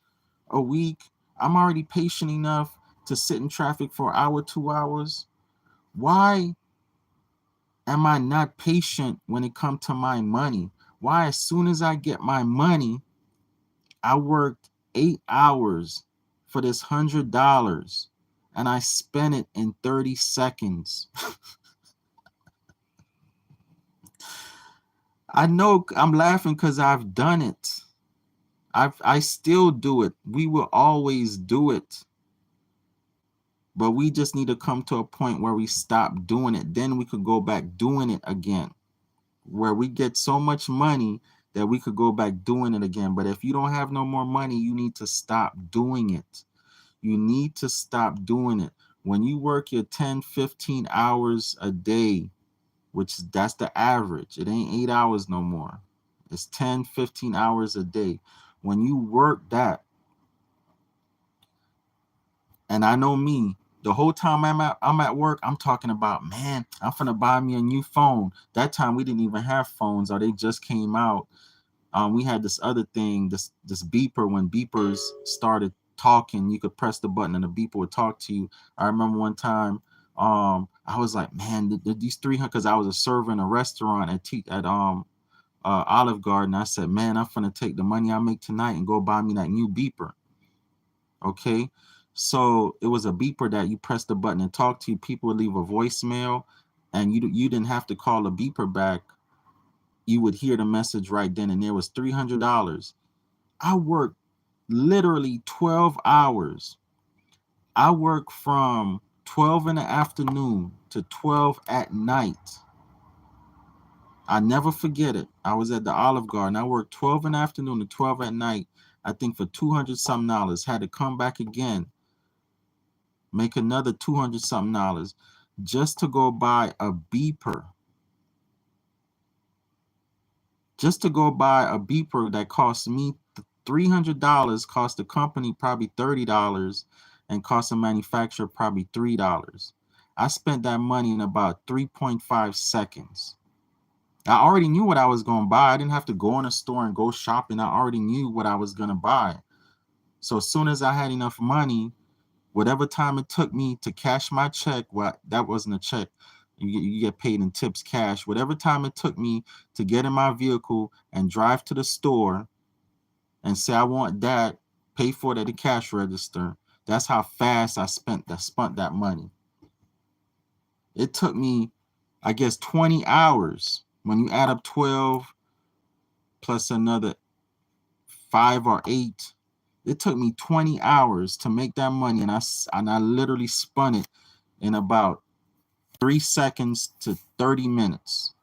a week. I'm already patient enough to sit in traffic for an hour, 2 hours. Why am I not patient when it comes to my money? Why, as soon as I get my money, I worked 8 hours for this $100 and I spent it in 30 seconds. I know I'm laughing because I've done it. I still do it. We will always do it. But we just need to come to a point where we stop doing it. Then we could go back doing it again. Where we get so much money that we could go back doing it again. But if you don't have no more money, you need to stop doing it. You need to stop doing it. When you work your 10, 15 hours a day, which that's the average, it ain't 8 hours no more. It's 10, 15 hours a day. When you work that, and I know me, the whole time I'm at work, I'm talking about, man, I'm finna buy me a new phone. That time we didn't even have phones, or they just came out. We had this other thing, this beeper. When beepers started talking, you could press the button and the beeper would talk to you. I remember one time, I was like, man, these 300, because I was a server in a restaurant at Olive Garden. I said, man, I'm finna take the money I make tonight and go buy me that new beeper. Okay, so it was a beeper that you press the button and talk to you. People would leave a voicemail, and you didn't have to call the beeper back. You would hear the message right then and there. Was $300. I worked literally 12 hours. I worked from 12 in the afternoon to 12 at night. I never forget it. I was at the Olive Garden. I worked 12 in the afternoon to 12 at night, I think for $200-something. Had to come back again, make another $200-something just to go buy a beeper. Just to go buy a beeper that cost me $300, cost the company probably $30, and cost the manufacturer probably $3. I spent that money in about 3.5 seconds. I already knew what I was going to buy. I didn't have to go in a store and go shopping. I already knew what I was going to buy. So as soon as I had enough money, whatever time it took me to cash my check, well, that wasn't a check. You get paid in tips, cash. Whatever time it took me to get in my vehicle and drive to the store and say I want that, pay for it at the cash register. That's how fast I spent that money. It took me, I guess, 20 hours. When you add up 12 plus another 5 or 8, it took me 20 hours to make that money, and I literally spun it in about 3 seconds to 30 minutes,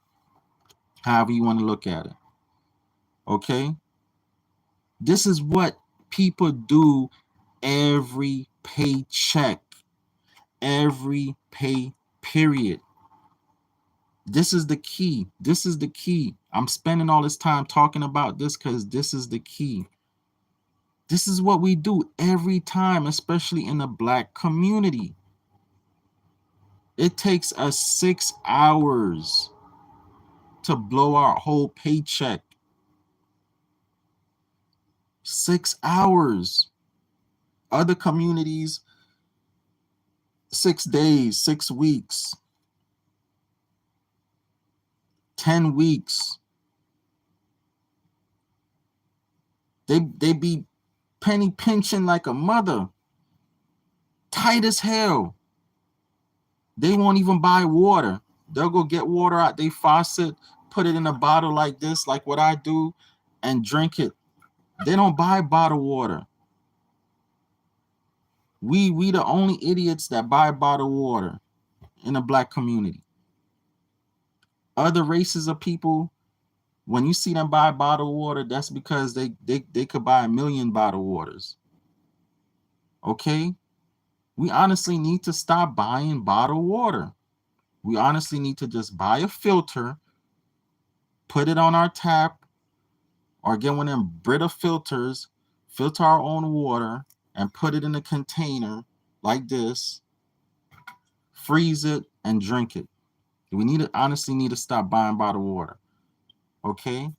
however you want to look at it. Okay? This is what people do every paycheck, every pay period. This is the key. This is the key. I'm spending all this time talking about this because this is the key. This is what we do every time, especially in the Black community. It takes us 6 hours to blow our whole paycheck. 6 hours. Other communities, 6 days, 6 weeks, 10 weeks. They be penny pinching like a mother. Tight as hell. They won't even buy water. They'll go get water out their faucet, put it in a bottle like this, like what I do, and drink it. They don't buy bottled water. We the only idiots that buy bottled water in the Black community. Other races of people, when you see them buy bottled water, that's because they could buy 1 million bottled waters. Okay? We honestly need to stop buying bottled water. We honestly need to just buy a filter, put it on our tap, or get one of them Brita filters, filter our own water, and put it in a container like this, freeze it, and drink it. We honestly need to stop buying bottled water. Okay?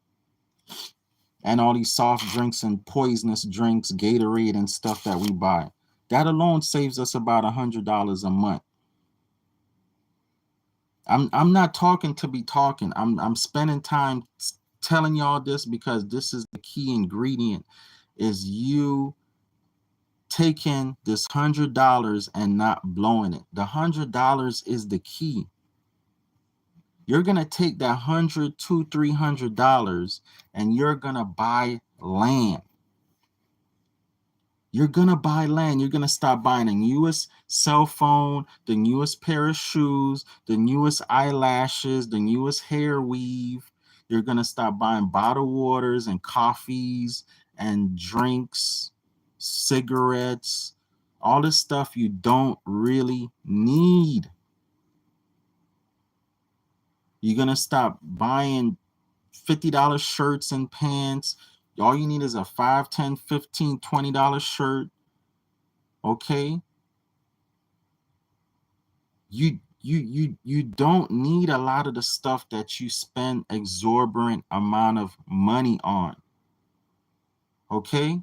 And all these soft drinks and poisonous drinks, Gatorade and stuff that we buy. That alone saves us about $100 a month. I'm not talking to be talking. I'm spending time telling y'all this because this is the key ingredient, is you taking this $100 and not blowing it. The $100 is the key. You're gonna take that $100, $200, $300 and you're gonna buy land. You're gonna buy land. You're gonna stop buying the newest cell phone, the newest pair of shoes, the newest eyelashes, the newest hair weave. You're going to stop buying bottled waters and coffees and drinks, cigarettes, all this stuff you don't really need. You're going to stop buying $50 shirts and pants. All you need is a $5, $10, $15, $20 shirt. Okay? You don't need a lot of the stuff that you spend exorbitant amount of money on. Okay?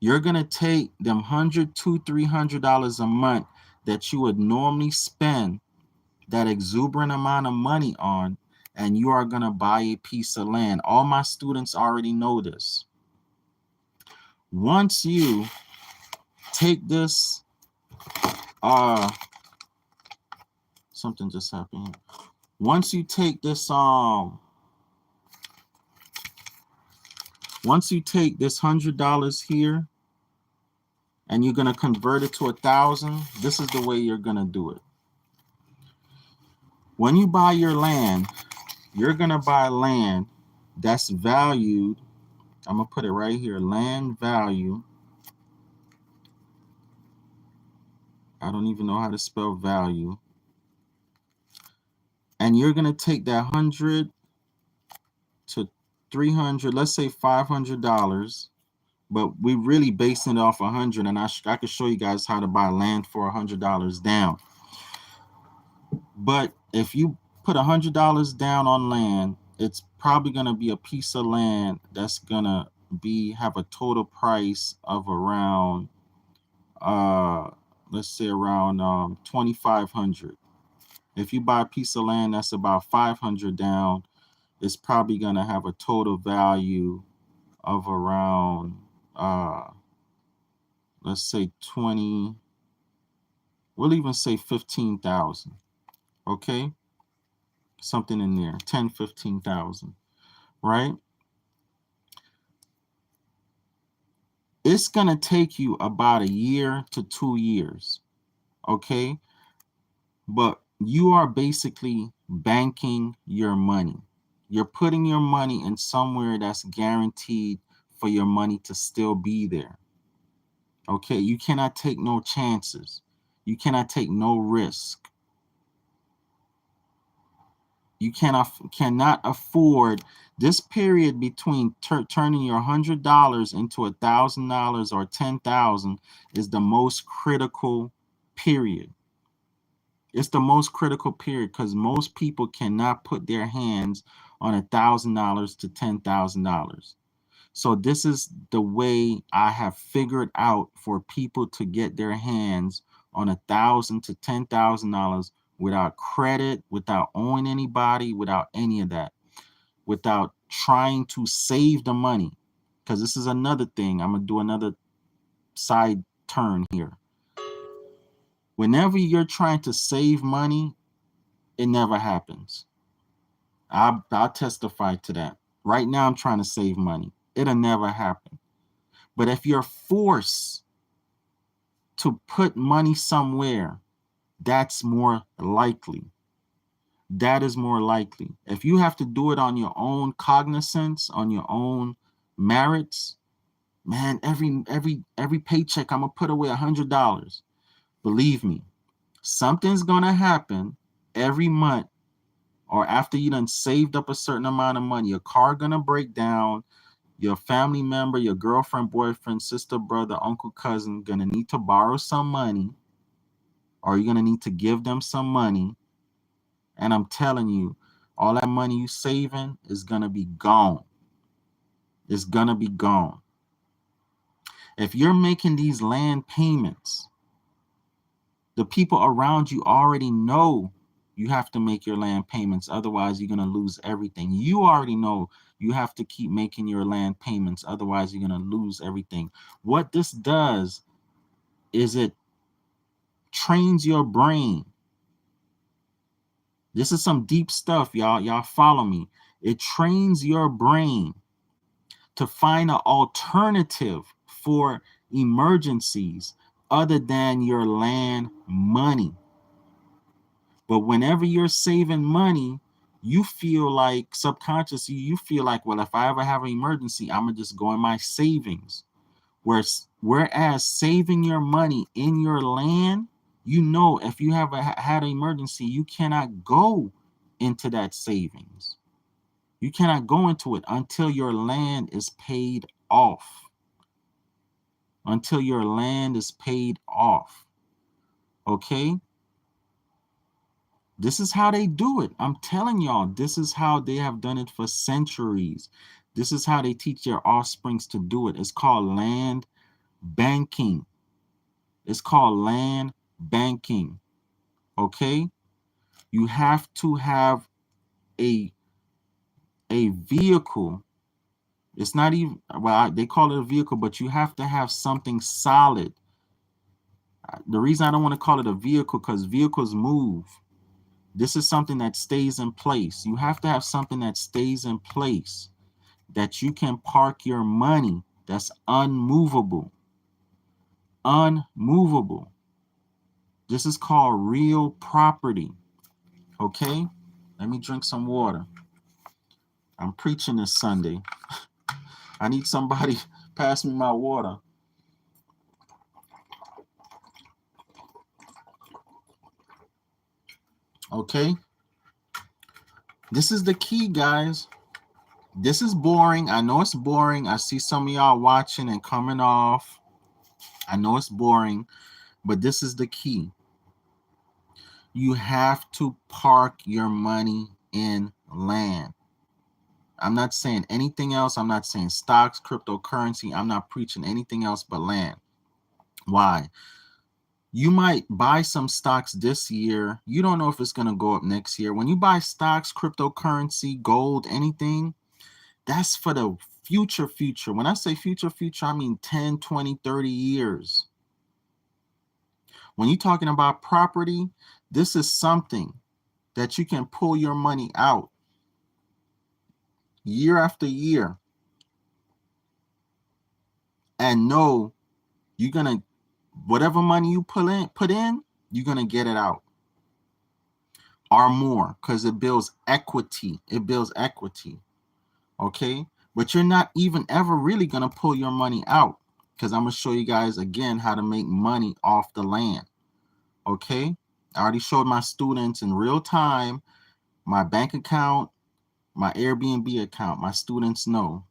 You're gonna take them $100, $200, $300 a month that you would normally spend that exuberant amount of money on, and you are gonna buy a piece of land. All my students already know this. Once you take this, something just happened. Once you take this, once you take this $100 here, and you're gonna convert it to 1,000, this is the way you're gonna do it. When you buy your land, you're gonna buy land that's valued. I'm gonna put it right here, land value. I don't even know how to spell value. And you're gonna take that $100 to $300, let's say $500, but we really basing it off 100, and I could show you guys how to buy land for $100 down. But if you put $100 down on land, it's probably gonna be a piece of land that's gonna have a total price of around let's say around $2,500. If you buy a piece of land that's about $500 down, it's probably gonna have a total value of around let's say 20, we'll even say 15,000. Okay, something in there, 10, 15,000, right? It's gonna take you about a year to 2 years, okay? But you are basically banking your money. You're putting your money in somewhere that's guaranteed for your money to still be there. Okay, you cannot take no chances. You cannot take no risk. You cannot afford this period between turning your $100 into $1,000 or 10,000 is the most critical period. It's the most critical period because most people cannot put their hands on $1,000 to $10,000. So this is the way I have figured out for people to get their hands on $1,000 to $10,000 without credit, without owing anybody, without any of that, without trying to save the money. Because this is another thing. I'm going to do another side turn here. Whenever you're trying to save money, it never happens. I'll testify to that. Right now, I'm trying to save money. It'll never happen. But if you're forced to put money somewhere, that's more likely. That is more likely. If you have to do it on your own cognizance, on your own merits, man, every paycheck I'm gonna put away $100. Believe me, something's gonna happen every month or after you done saved up a certain amount of money. Your car gonna break down. Your family member, your girlfriend, boyfriend, sister, brother, uncle, cousin gonna need to borrow some money, or you're gonna need to give them some money. And I'm telling you, all that money you saving is gonna be gone. It's gonna be gone. If you're making these land payments, the people around you already know you have to make your land payments. Otherwise, you're gonna lose everything. You already know you have to keep making your land payments. Otherwise, you're gonna lose everything. What this does is it trains your brain. This is some deep stuff, y'all. Y'all follow me. It trains your brain to find an alternative for emergencies other than your land money. But whenever you're saving money, you feel like subconsciously, you feel like, well, if I ever have an emergency, I'm gonna just go in my savings. Whereas saving your money in your land, you know, if you have had an emergency, you cannot go into that savings. You cannot go into it until your land is paid off. Until your land is paid off. Okay? This is how they do it. I'm telling y'all, this is how they have done it for centuries. This is how they teach their offsprings to do it. It's called land banking. It's called land banking. Okay? You have to have a vehicle. It's not even, well, they call it a vehicle, but you have to have something solid. The reason I don't want to call it a vehicle, because vehicles move. This is something that stays in place. You have to have something that stays in place, that you can park your money, that's unmovable. Unmovable. This is called real property. Okay? Let me drink some water. I'm preaching this Sunday. I need somebody pass me my water. Okay? This is the key, guys. This is boring. I know it's boring. I see some of y'all watching and coming off. I know it's boring, but this is the key. You have to park your money in land. I'm not saying anything else. I'm not saying stocks, cryptocurrency. I'm not preaching anything else but land. Why? You might buy some stocks this year. You don't know if it's going to go up next year. When you buy stocks, cryptocurrency, gold, anything, that's for the future. When I say future, I mean 10, 20, 30 years. When you're talking about property, this is something that you can pull your money out year after year and know you're going to, whatever money you put in, you're going to get it out or more, because it builds equity. Okay? But you're not even ever really going to pull your money out, because I'm going to show you guys again how to make money off the land. Okay? I already showed my students in real time my bank account, my Airbnb account. My students know.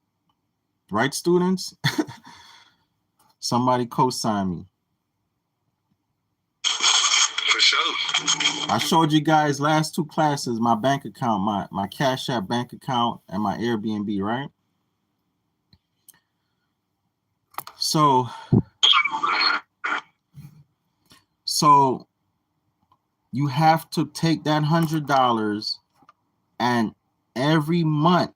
Right, students? Somebody co-sign me. For sure. I showed you guys last two classes my bank account, my Cash App bank account, and my Airbnb, right? So you have to take that $100, and every month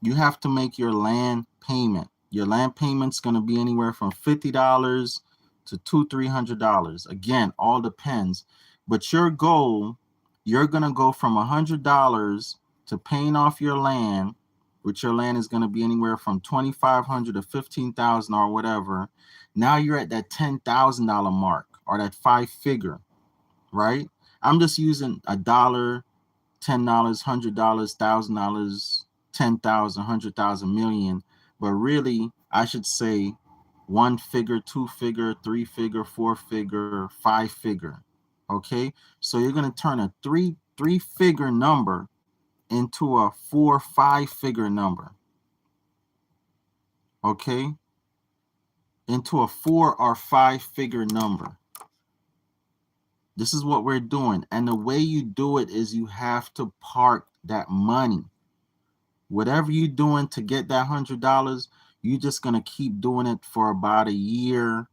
you have to make your land payment. Your land payment's going to be anywhere from $50 to $200-$300. Again, all depends. But your goal, you're going to go from $100 to paying off your land, which your land is going to be anywhere from $2,500 to $15,000 or whatever. Now you're at that $10,000 mark, or that 5-figure, right? I'm just using $1, $10, $100, $1,000, 10,000, 100,000, million, but really I should say 1-figure, 2-figure, 3-figure, 4-figure, 5-figure. Okay, so you're going to turn a three-figure number into a 4 or 5-figure number. Okay, into a 4 or 5-figure number. This is what we're doing, and the way you do it is you have to park that money. Whatever you're doing to get that $100, you're just going to keep doing it for about a year,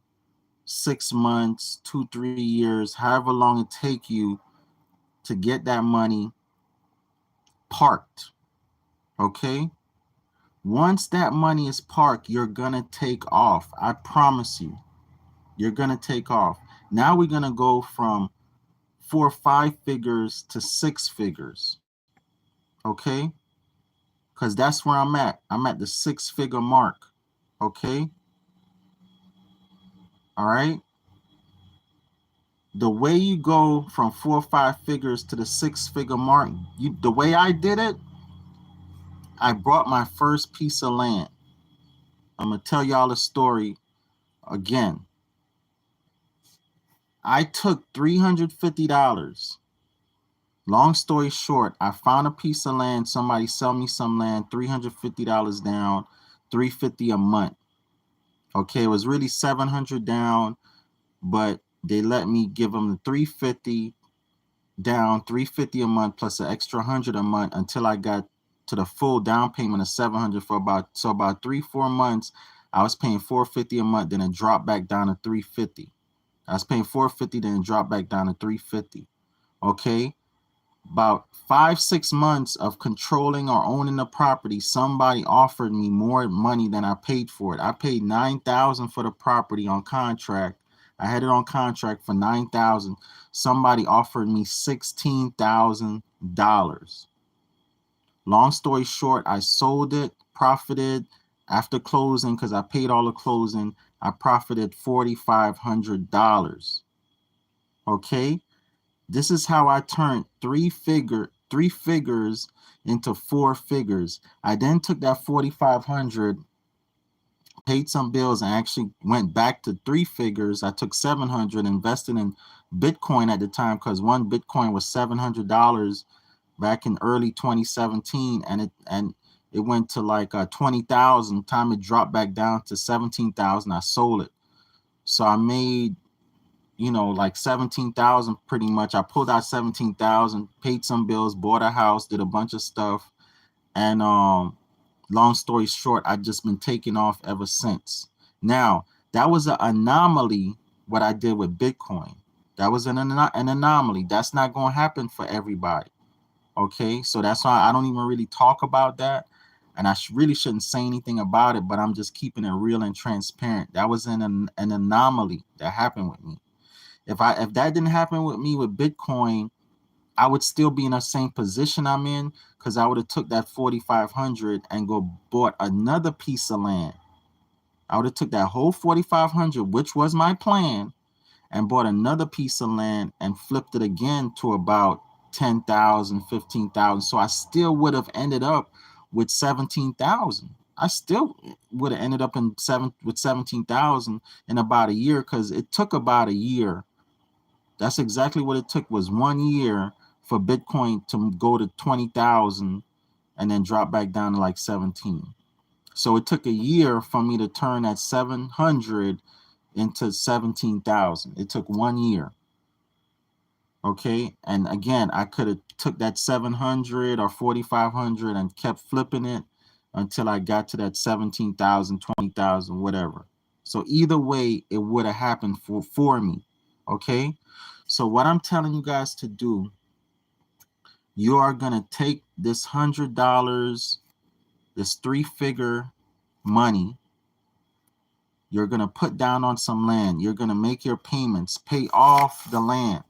6 months, 2-3 years, however long it take you to get that money parked. Okay? Once that money is parked, you're going to take off. I promise you. You're going to take off. Now we're going to go from 4 or 5 figures to 6 figures. Okay? Because that's where I'm at. I'm at the 6-figure mark. Okay? All right? the way you go from 4 or 5 figures to the 6-figure mark, the way I did it, I bought my first piece of land. I'm going to tell y'all a story again. I took $350. Long story short, I found a piece of land. Somebody sell me some land, $350 down, $350 a month. Okay, it was really $700 down, but they let me give them the $350 down, $350 a month plus an extra $100 a month until I got to the full down payment of $700 for about 3-4 months. I was paying $450 a month, then it dropped back down to $350. I was paying $450, then it dropped back down to $350. Okay, about 5-6 months of controlling or owning the property, somebody offered me more money than I paid for it. I paid $9,000 for the property on contract. I had it on contract for $9,000. Somebody offered me $16,000. Long story short, I sold it, profited after closing because I paid all the closing. I profited $4,500. Okay, this is how I turned three figures into 4 figures. I then took that $4,500, paid some bills, and actually went back to 3 figures. I took $700, invested in Bitcoin at the time because one Bitcoin was $700 back in early 2017, and it went to like 20,000. Time it dropped back down to 17,000. I sold it, so I made like 17,000 pretty much. I pulled out 17,000, paid some bills, bought a house, did a bunch of stuff, and long story short, I've just been taking off ever since. Now, that was an anomaly, what I did with Bitcoin. That was an anomaly. That's not going to happen for everybody. Okay, so that's why I don't even really talk about that, and I really shouldn't say anything about it, but I'm just keeping it real and transparent. That was an anomaly that happened with me. If that didn't happen with me with Bitcoin, I would still be in the same position I'm in because I would have took that $4,500 and go bought another piece of land. I would have took that whole $4,500, which was my plan, and bought another piece of land and flipped it again to about 10,000, 15,000. So I still would have ended up with 17,000. I still would have ended up with 17,000 in about a year because it took about a year. That's exactly what it took, was 1 year for Bitcoin to go to 20,000 and then drop back down to like 17. So it took a year for me to turn that 700 into 17,000. It took 1 year. Okay, and again, I could have took that 700 or 4,500 and kept flipping it until I got to that 17,000, 20,000, whatever. So either way, it would have happened for me. Okay, so what I'm telling you guys to do, you are gonna take this $100, this 3-figure money. You're gonna put down on some land. You're gonna make your payments, pay off the land.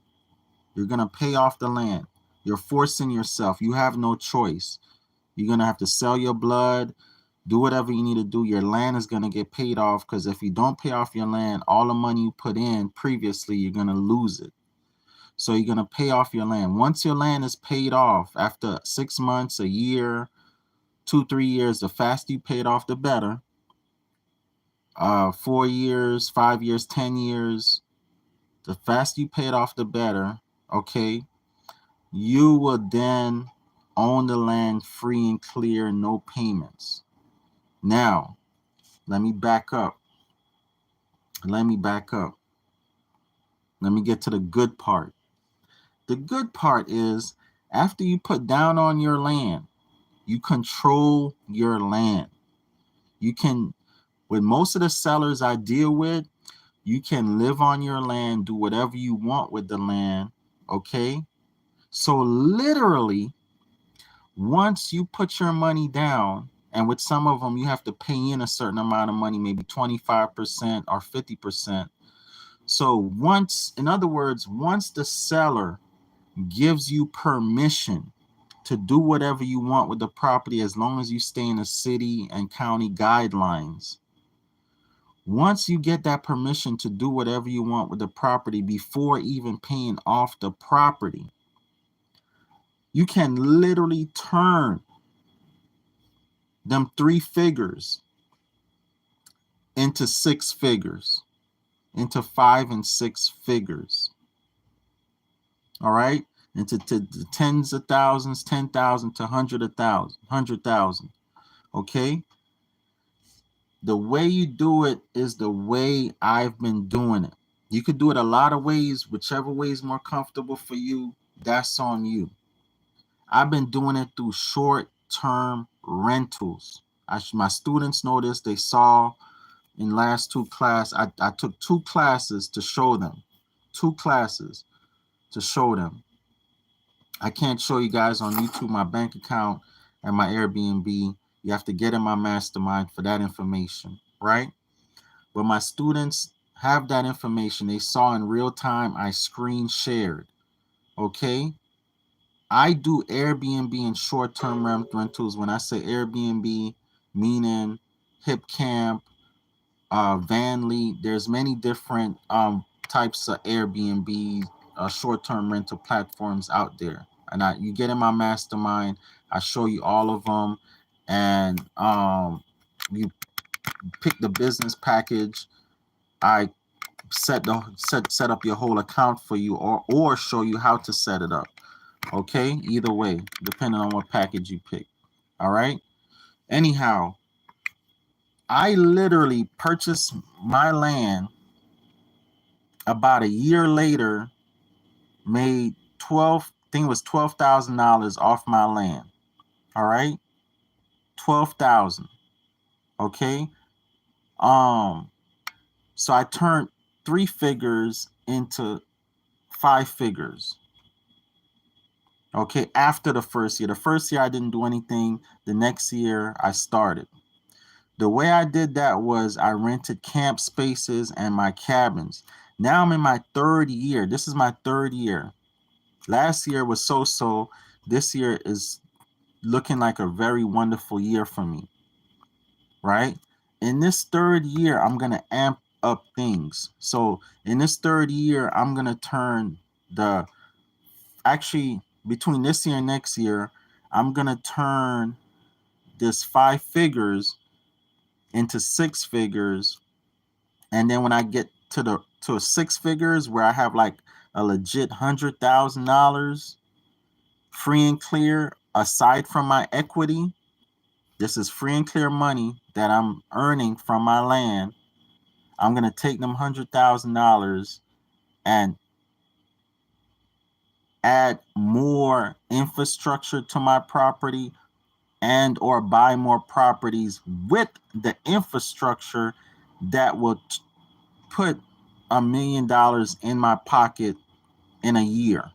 You're going to pay off the land. You're forcing yourself. You have no choice. You're going to have to sell your blood, do whatever you need to do. Your land is going to get paid off because if you don't pay off your land, all the money you put in previously, you're going to lose it. So you're going to pay off your land. Once your land is paid off, after 6 months, a year, 2-3 years, the faster you pay it off, the better. 4 years, 5 years, 10 years, the faster you pay it off, the better. Okay, you will then own the land free and clear, no payments. Now, let me back up. Let me get to the good part. The good part is after you put down on your land, you control your land. You can, with most of the sellers I deal with, you can live on your land, do whatever you want with the land. Okay, so literally, once you put your money down, and with some of them, you have to pay in a certain amount of money, maybe 25% or 50%. So in other words, once the seller gives you permission to do whatever you want with the property, as long as you stay in the city and county guidelines, Once you get that permission to do whatever you want with the property before even paying off the property, you can literally turn them 3 figures into 6 figures, into 5 and 6 figures. All right? Into the tens of thousands, 10,000 to 100,000. Okay? The way you do it is the way I've been doing it. You could do it a lot of ways, whichever way is more comfortable for you, that's on you. I've been doing it through short-term rentals. My students know this. They saw in last 2 classes. I took 2 classes to show them. 2 classes to show them. I can't show you guys on YouTube my bank account and my Airbnb. You have to get in my mastermind for that information, right? But my students have that information. They saw in real time. I screen shared. Okay? I do Airbnb and short-term rentals. When I say Airbnb, meaning HipCamp, Vanly. There's many different types of Airbnb, short-term rental platforms out there. And you get in my mastermind. I show you all of them, and you pick the business package. I set up your whole account for you, or show you how to set it up. Okay, either way, depending on what package you pick. All right. Anyhow, I literally purchased my land about a year later, made $12,000 off my land. All right, 12,000. Okay. So I turned 3 figures into 5 figures. Okay, after the first year. The first year I didn't do anything. The next year I started. The way I did that was I rented camp spaces and my cabins. Now I'm in my 3rd year. This is my 3rd year. Last year was so-so. This year is looking like a very wonderful year for me, right? In this 3rd year, I'm going to amp up things. So in this 3rd year, I'm going to turn between this year and next year, I'm going to turn this 5 figures into 6 figures. And then when I get to 6 figures where I have like a legit $100,000 free and clear aside from my equity, this is free and clear money that I'm earning from my land. I'm going to take them $100,000 and add more infrastructure to my property, and or buy more properties with the infrastructure that will put $1 million in my pocket in a year.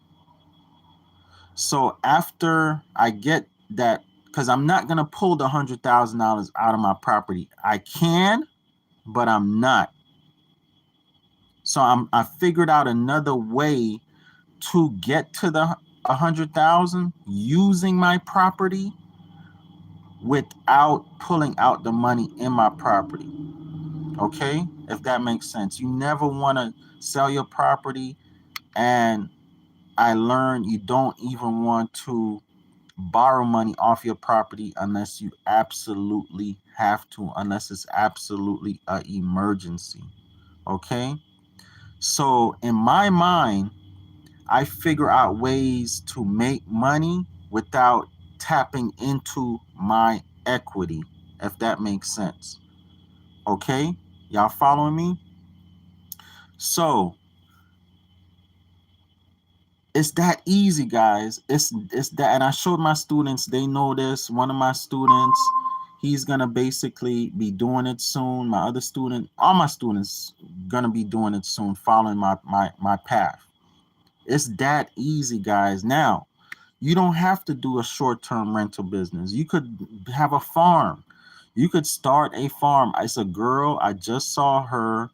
So after I get that, because I'm not going to pull the $100,000 out of my property. I can, but I'm not. So I figured out another way to get to the 100,000 using my property without pulling out the money in my property. Okay, if that makes sense. You never want to sell your property, and I learned you don't even want to borrow money off your property unless you absolutely have to, unless it's absolutely an emergency. Okay, so in my mind, I figure out ways to make money without tapping into my equity, if that makes sense. Okay, y'all following me? So it's that easy, guys. It's that, and I showed my students. They know this. One of my students, he's gonna basically be doing it soon. My other student, all my students, gonna be doing it soon, following my path. It's that easy, guys. Now, you don't have to do a short-term rental business. You could have a farm. You could start a farm. It's a girl. I just saw her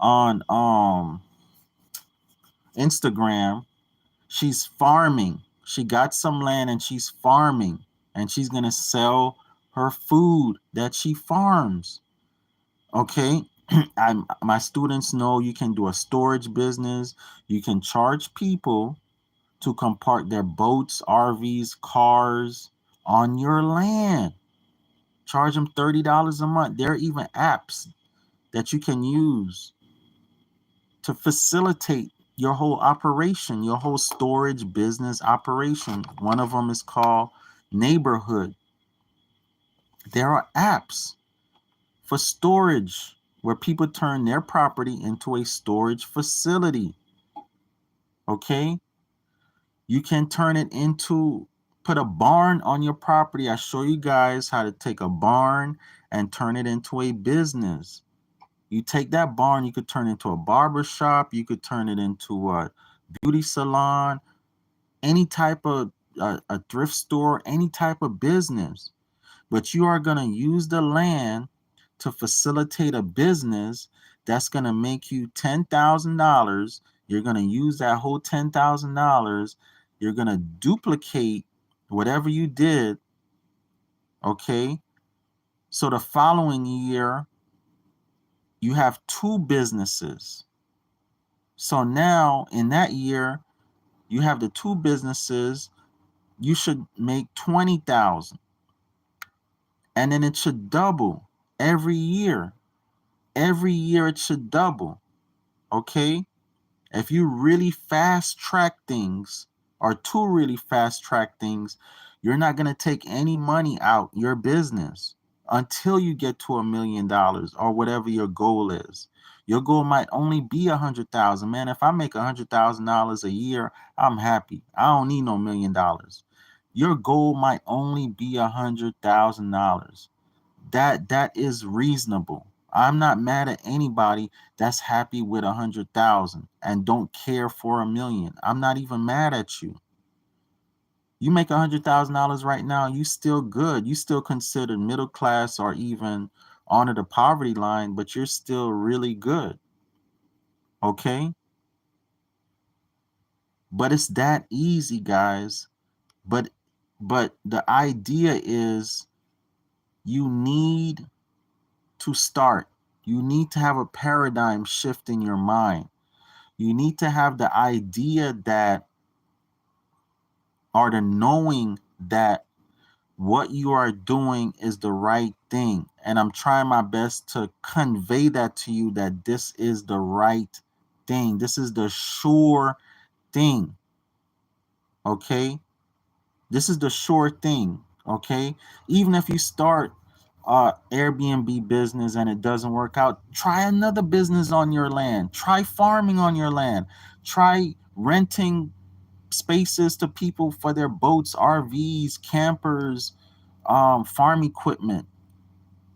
on Instagram. She's farming. She got some land and she's farming, and she's gonna sell her food that she farms. Okay, My students know you can do a storage business. You can charge people to come park their boats, RVs, cars on your land. Charge them $30 a month. There are even apps that you can use to facilitate your whole operation, your whole storage business operation. One of them is called Neighborhood. There are apps for storage where people turn their property into a storage facility. Okay? You can turn it into, put a barn on your property. I show you guys how to take a barn and turn it into a business. You take that barn, you could turn it into a barber shop, you could turn it into a beauty salon, any type of a thrift store, any type of business. But you are going to use the land to facilitate a business that's going to make you $10,000. You're going to use that whole $10,000. You're going to duplicate whatever you did. Okay. So the following year, you have two businesses. So now in that year, you have the two businesses. You should make 20,000. And then it should double every year. Every year it should double. Okay? If you really fast track things, or two really fast track things, you're not going to take any money out your business until you get to $1 million or whatever your goal is. Your goal might only be 100,000. Man, if I make $100,000 a year, I'm happy. I don't need no $1 million. Your goal might only be $100,000. That is reasonable. I'm not mad at anybody that's happy with 100,000 and don't care for $1 million. I'm not even mad at you. You make $100,000 right now, you still good. You still considered middle class or even under the poverty line, but you're still really good. Okay? But it's that easy, guys. But the idea is you need to start. You need to have a paradigm shift in your mind. You need to have the idea that, or the knowing that what you are doing is the right thing. And I'm trying my best to convey that to you, that this is the right thing. This is the sure thing. Okay? This is the sure thing. Okay? Even if you start Airbnb business and it doesn't work out, try another business on your land. Try farming on your land. Try renting spaces to people for their boats, RVs, campers, farm equipment.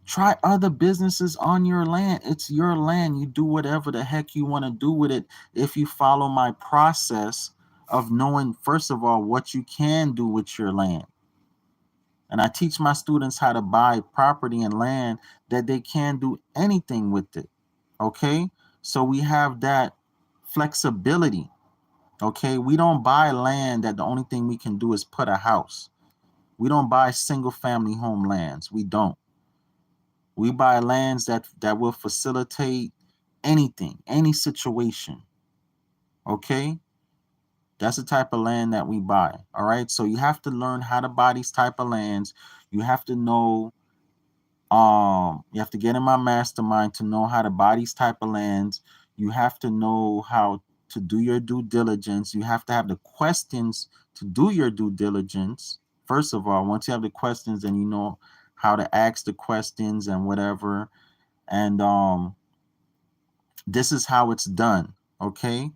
Try other businesses on your land. It's your land. You do whatever the heck you want to do with it if you follow my process of knowing, first of all, what you can do with your land. And I teach my students how to buy property and land that they can do anything with it. Okay? So we have that flexibility. Okay? We don't buy land that the only thing we can do is put a house. We don't buy single family home lands. We don't. We buy lands that will facilitate anything, any situation. Okay? That's the type of land that we buy. All right? So you have to learn how to buy these type of lands. You have to know, you have to get in my mastermind to know how to buy these type of lands. You have to know how to do your due diligence. You have to have the questions to do your due diligence. First of all, once you have the questions and you know how to ask the questions and whatever, and this is how it's done. Okay?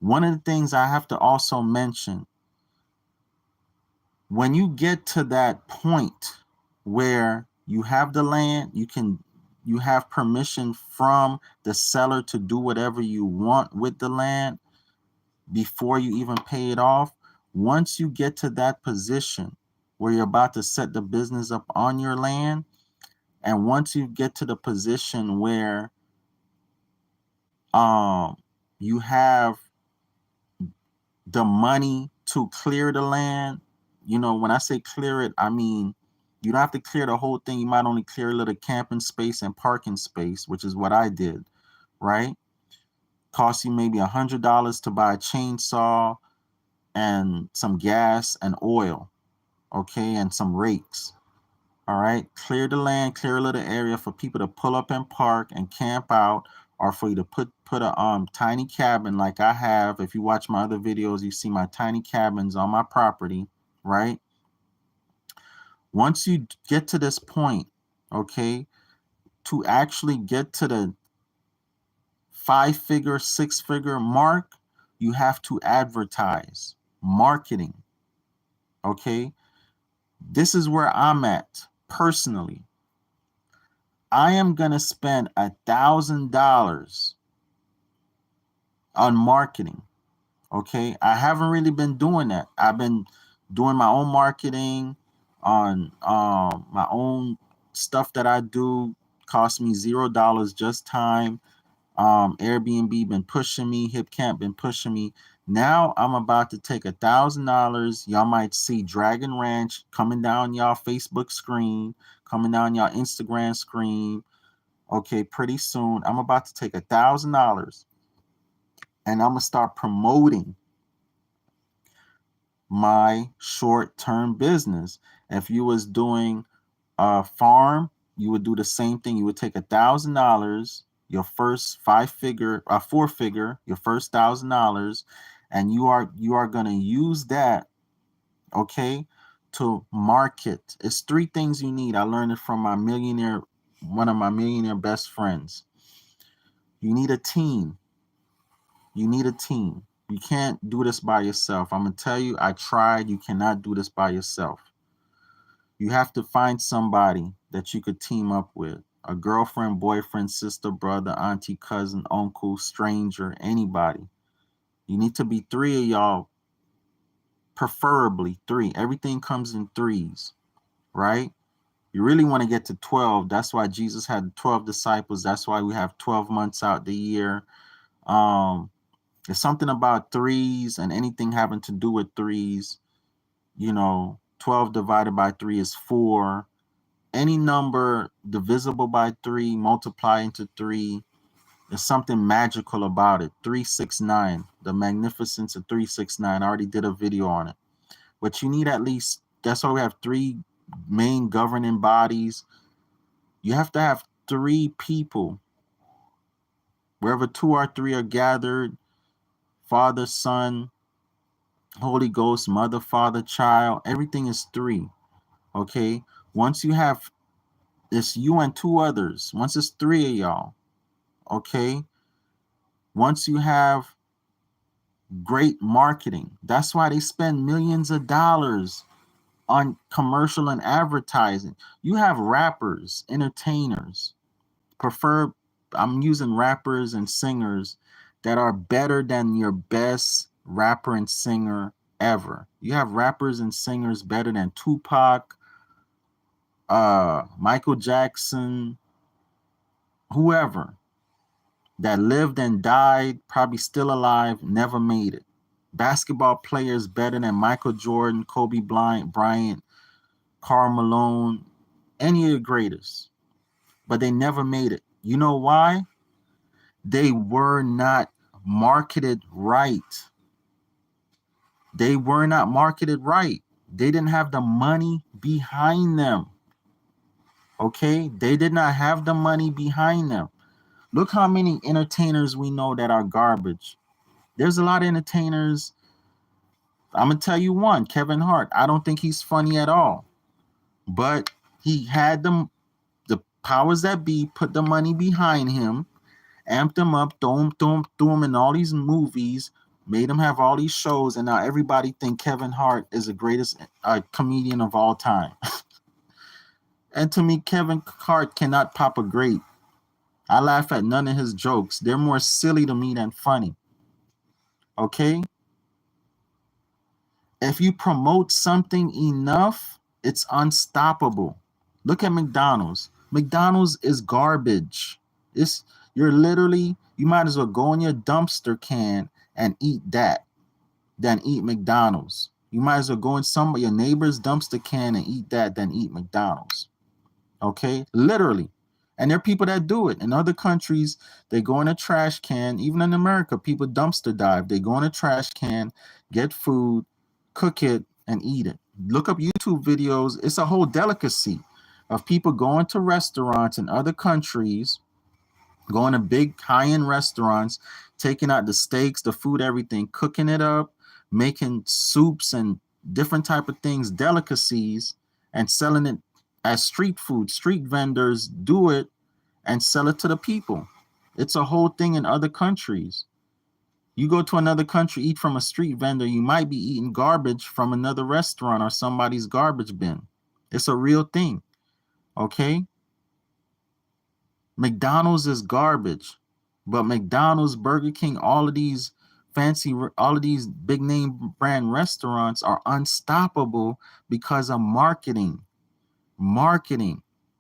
One of the things I have to also mention, when you get to that point where you have the land, you have permission from the seller to do whatever you want with the land before you even pay it off. Once you get to that position where you're about to set the business up on your land, and once you get to the position where you have the money to clear the land, when I say clear it, I mean You don't have to clear the whole thing. You might only clear a little camping space and parking space, which is what I did, right? Cost you maybe $100 to buy a chainsaw and some gas and oil, okay, and some rakes. All right, clear the land, clear a little area for people to pull up and park and camp out, or for you to put a tiny cabin like I have. If you watch my other videos, you see my tiny cabins on my property, right? Once you get to this point, okay, to actually get to the 5-figure, 6-figure mark, you have to advertise, marketing, okay? This is where I'm at personally. I am going to spend $1,000 on marketing, okay? I haven't really been doing that. I've been doing my own marketing on my own stuff that I do. Cost me $0, just time. Airbnb been pushing me, HipCamp been pushing me. Now I'm about to take $1,000. Y'all might see Dragon Ranch coming down y'all Facebook screen, coming down y'all Instagram screen. Okay, pretty soon. I'm about to take $1,000 and I'm gonna start promoting my short-term business. If you was doing a farm, you would do the same thing. You would take $1,000, your first 4-figure, your first $1,000, and you are gonna use that, okay, to market. It's 3 things you need. I learned it from one of my millionaire best friends. You need a team. You need a team. You can't do this by yourself. I'm gonna tell you, I tried. You cannot do this by yourself. You have to find somebody that you could team up with. A girlfriend, boyfriend, sister, brother, auntie, cousin, uncle, stranger, anybody. You need to be 3 of y'all, preferably 3. Everything comes in 3s, right? You really want to get to 12. That's why Jesus had 12 disciples. That's why we have 12 months out the year. There's something about 3s and anything having to do with 3s. 12 divided by 3 is 4. Any number divisible by 3, multiply into 3. There's something magical about it. 369, the magnificence of 369. I already did a video on it. But you need at least, that's why we have 3 main governing bodies. You have to have 3 people. Wherever 2 or 3 are gathered, Father, Son, Holy Ghost, Mother, Father, Child, everything is 3. Okay? Once you have this, you and 2 others, once it's 3 of y'all, okay? Once you have great marketing, that's why they spend millions of dollars on commercial and advertising. You have rappers, entertainers, I'm using rappers and singers that are better than your best rapper and singer ever. You have rappers and singers better than Tupac, Michael Jackson, whoever that lived and died, probably still alive, never made it. Basketball players better than Michael Jordan, Kobe Bryant, Karl Malone, any of the greatest. But they never made it. You know why? They were not marketed right. They were not marketed right. They didn't have the money behind them. Okay? They did not have the money behind them. Look how many entertainers we know that are garbage. There's a lot of entertainers. I'm going to tell you one, Kevin Hart. I don't think he's funny at all. But he had the powers that be put the money behind him, amped him up, threw him in all these movies, made him have all these shows, and now everybody think Kevin Hart is the greatest comedian of all time. And to me, Kevin Hart cannot pop a grape. I laugh at none of his jokes. They're more silly to me than funny. Okay? If you promote something enough, it's unstoppable. Look at McDonald's. McDonald's is garbage. You might as well go in your dumpster can and eat that than eat McDonald's. You might as well go in your neighbor's dumpster can and eat that than eat McDonald's. Okay, literally. And there are people that do it. In other countries, they go in a trash can. Even in America, people dumpster dive. They go in a trash can, get food, cook it, and eat it. Look up YouTube videos. It's a whole delicacy of people going to restaurants in other countries, going to big high-end restaurants, taking out the steaks, the food, everything, cooking it up, making soups and different type of things, delicacies, and selling it as street food. Street vendors do it and sell it to the people. It's a whole thing in other countries. You go to another country, eat from a street vendor, you might be eating garbage from another restaurant or somebody's garbage bin. It's a real thing. Okay? McDonald's is garbage, but McDonald's, Burger King, all of these big name brand restaurants are unstoppable because of marketing.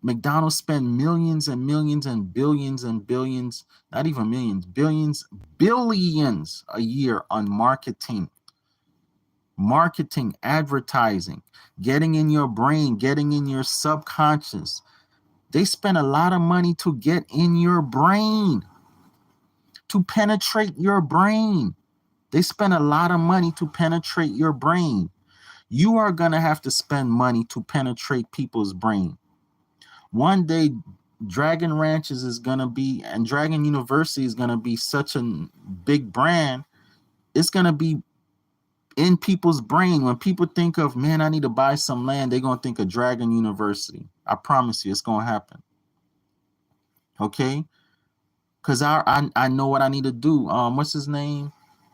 McDonald's spend millions and millions and billions and billions, not even millions, billions a year on marketing, advertising, getting in your brain, getting in your subconscious. They spend a lot of money to get in your brain, to penetrate your brain. They spend a lot of money to penetrate your brain. You are going to have to spend money to penetrate people's brain. One day, Dragon Ranches is going to be, and Dragon University is going to be such a big brand. It's going to be in people's brain. When people think of, man, I need to buy some land, they're going to think of Dragon University. I promise you, it's going to happen. Okay? Because I know what I need to do. What's his name?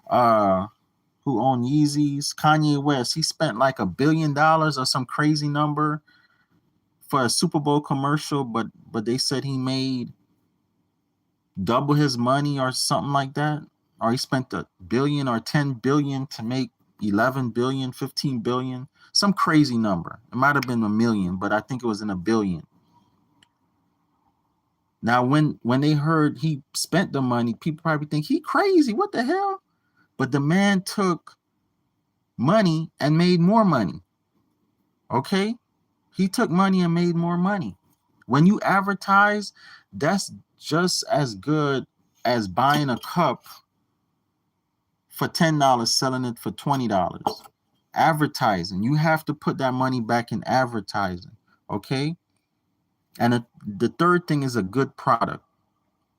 Who owned Yeezys? Kanye West. He spent like $1 billion or some crazy number for a Super Bowl commercial, but they said he made double his money or something like that. Or he spent $1 billion or 10 billion to make 11 billion, 15 billion, some crazy number. It might have been $1 million, but I think it was in $1 billion. Now, when they heard he spent the money, people probably think he crazy. What the hell? But the man took money and made more money. Okay? He took money and made more money. When you advertise, that's just as good as buying a cup for $10, selling it for $20. Advertising. You have to put that money back in advertising. Okay? And the third thing is a good product.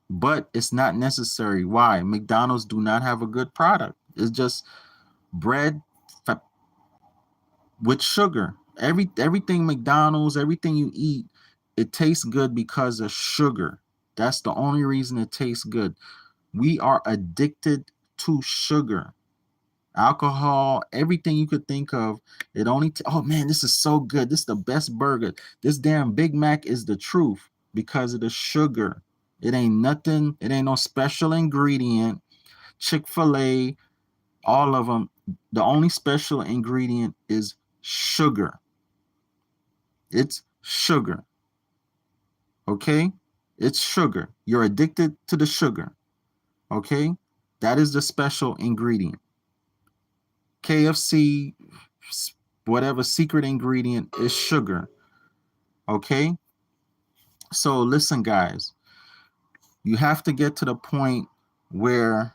But it's not necessary. Why? McDonald's do not have a good product. It's just bread with sugar. Everything McDonald's, everything you eat, it tastes good because of sugar. That's the only reason it tastes good. We are addicted to sugar, alcohol, everything you could think of. It only, oh man, this is so good. This is the best burger. This damn Big Mac is the truth because of the sugar. It ain't nothing. It ain't no special ingredient. Chick-fil-A, all of them. The only special ingredient is sugar. It's sugar. Okay? It's sugar. You're addicted to the sugar. Okay? That is the special ingredient. KFC, whatever secret ingredient is sugar. Okay? So listen, guys. You have to get to the point where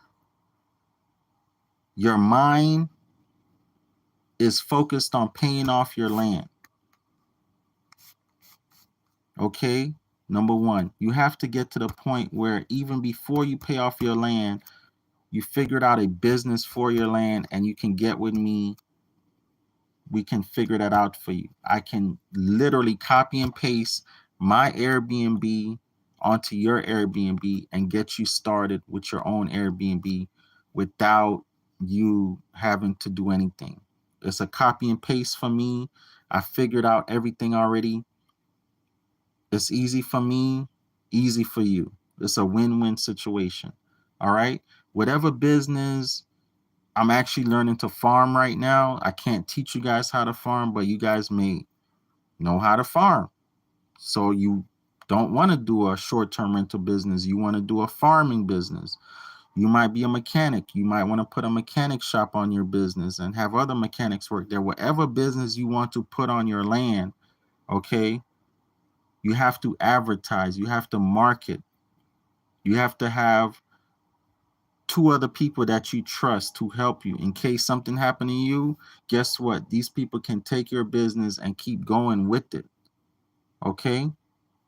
your mind is focused on paying off your land. Okay? Number one, you have to get to the point where even before you pay off your land, you figured out a business for your land and you can get with me. We can figure that out for you. I can literally copy and paste my Airbnb onto your Airbnb and get you started with your own Airbnb without you having to do anything. It's a copy and paste for me. I figured out everything already. It's easy for me, easy for you. It's a win-win situation. All right? Whatever business, I'm actually learning to farm right now. I can't teach you guys how to farm, but you guys may know how to farm. So you don't want to do a short-term rental business. You want to do a farming business. You might be a mechanic. You might want to put a mechanic shop on your business and have other mechanics work there. Whatever business you want to put on your land, okay, you have to advertise. You have to market. You have to have 2 other people that you trust to help you. In case something happened to you, guess what? These people can take your business and keep going with it, okay?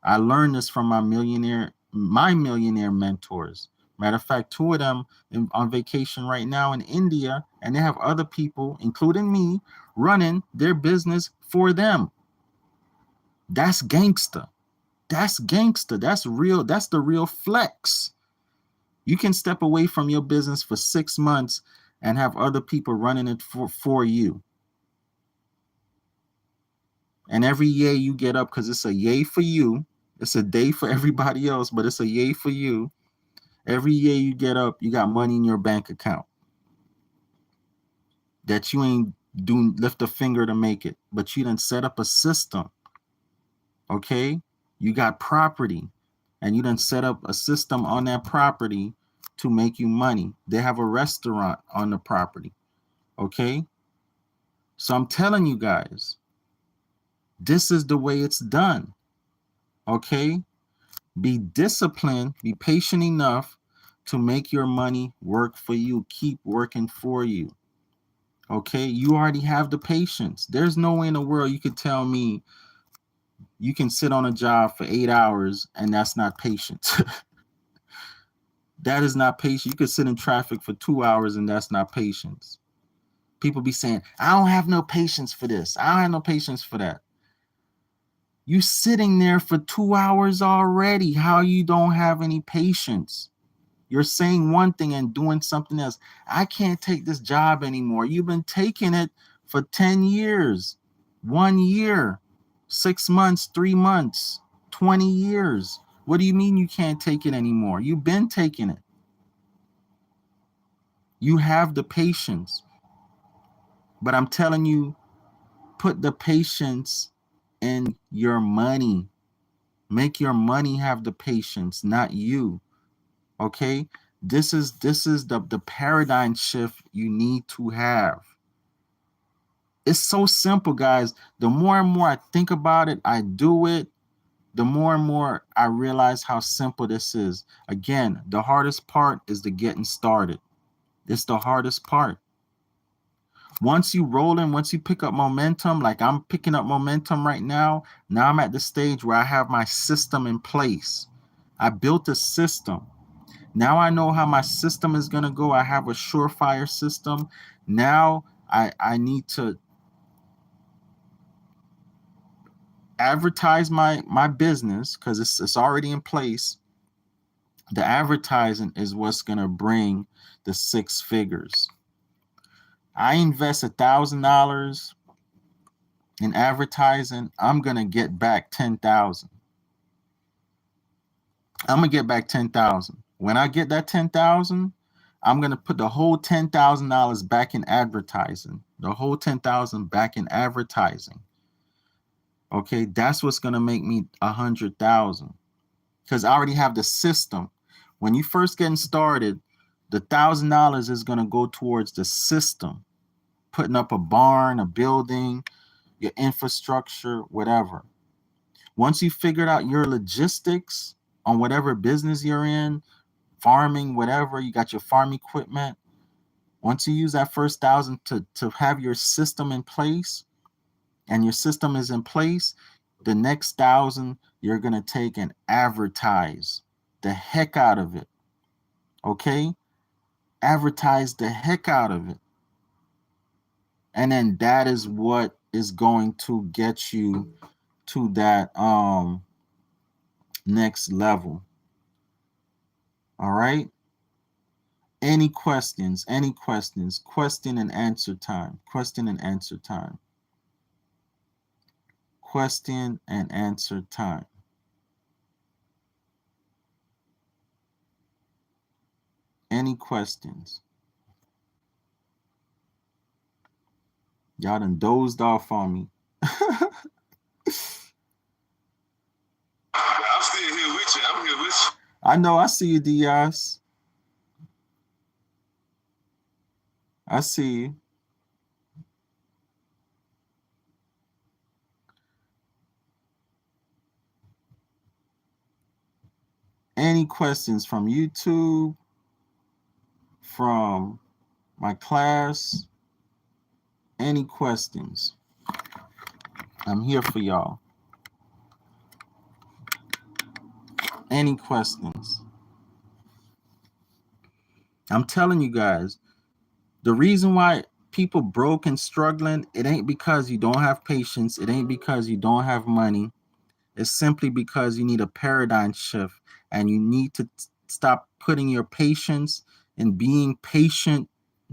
I learned this from my millionaire mentors. Matter of fact, 2 of them on vacation right now in India, and they have other people, including me, running their business for them. That's gangster. That's gangster. That's real. That's the real flex. You can step away from your business for 6 months and have other people running it for you. And every yay you get up, because it's a yay for you. It's a day for everybody else, but it's a yay for you. Every year you get up, you got money in your bank account that you ain't lift a finger to make it, but you done set up a system, okay? You got property, and you done set up a system on that property to make you money. They have a restaurant on the property, okay? So I'm telling you guys, this is the way it's done, okay? Be disciplined, be patient enough to make your money work for you, keep working for you. Okay, you already have the patience. There's no way in the world you could tell me you can sit on a job for 8 hours and that's not patience. That is not patience. You could sit in traffic for 2 hours and that's not patience. People be saying, I don't have no patience for this. I don't have no patience for that. You sitting there for 2 hours already. How you don't have any patience? You're saying one thing and doing something else. I can't take this job anymore. You've been taking it for 10 years, 1 year, 6 months, 3 months, 20 years. What do you mean you can't take it anymore? You've been taking it. You have the patience. But I'm telling you, put the patience in your money. Make your money have the patience, not you. Okay? This is the paradigm shift you need to have. It's so simple, guys. The more and more I think about it, I do it, the more and more I realize how simple this is. Again, the hardest part is the getting started. It's the hardest part. Once you roll in, once you pick up momentum, like I'm picking up momentum right now, now I'm at the stage where I have my system in place. I built a system. Now I know how my system is going to go. I have a surefire system. Now I need to advertise my business because it's already in place. The advertising is what's going to bring the 6 figures. I invest $1,000 in advertising. I'm going to get back 10,000. I'm going to get back 10,000. When I get that 10,000, I'm going to put the whole $10,000 back in advertising. The whole 10,000 back in advertising. Okay, that's what's going to make me 100,000. Because I already have the system. When you first getting started, the $1,000 is going to go towards the system, putting up a barn, a building, your infrastructure, whatever. Once you figured out your logistics on whatever business you're in, farming, whatever, you got your farm equipment. Once you use that first 1,000 to have your system in place, and your system is in place, the next 1,000 you're going to take and advertise the heck out of it. Okay? Advertise the heck out of it. And then that is what is going to get you to that next level. All right? Any questions? Any questions? Question and answer time. Question and answer time. Question and answer time. Any questions? Y'all done dozed off on me. I'm still here with you. I'm here with you. I know. I see you, Diaz. I see you. Any questions from YouTube, from my class? Any questions? I'm here for y'all. Any questions? I'm telling you guys, the reason why people broke and struggling, it ain't because you don't have patience. It ain't because you don't have money. It's simply because you need a paradigm shift, and you need to stop putting your patience and being patient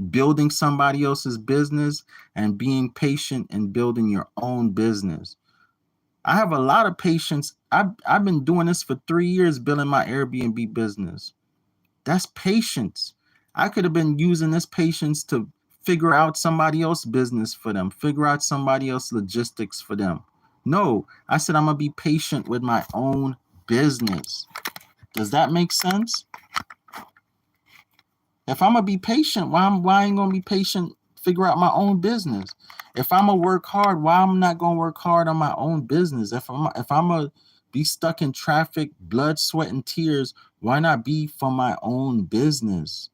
building somebody else's business and being patient and building your own business. I have a lot of patience. I've been doing this for 3 years, building my Airbnb business. That's patience. I could have been using this patience to figure out somebody else's business for them, figure out somebody else's logistics for them. No, I said I'm going to be patient with my own business. Does that make sense? If I'm going to be patient, why ain't going to be patient, figure out my own business? If I'm going to work hard, why I'm not going to work hard on my own business? If I'm going to be stuck in traffic, blood, sweat, and tears, why not be for my own business?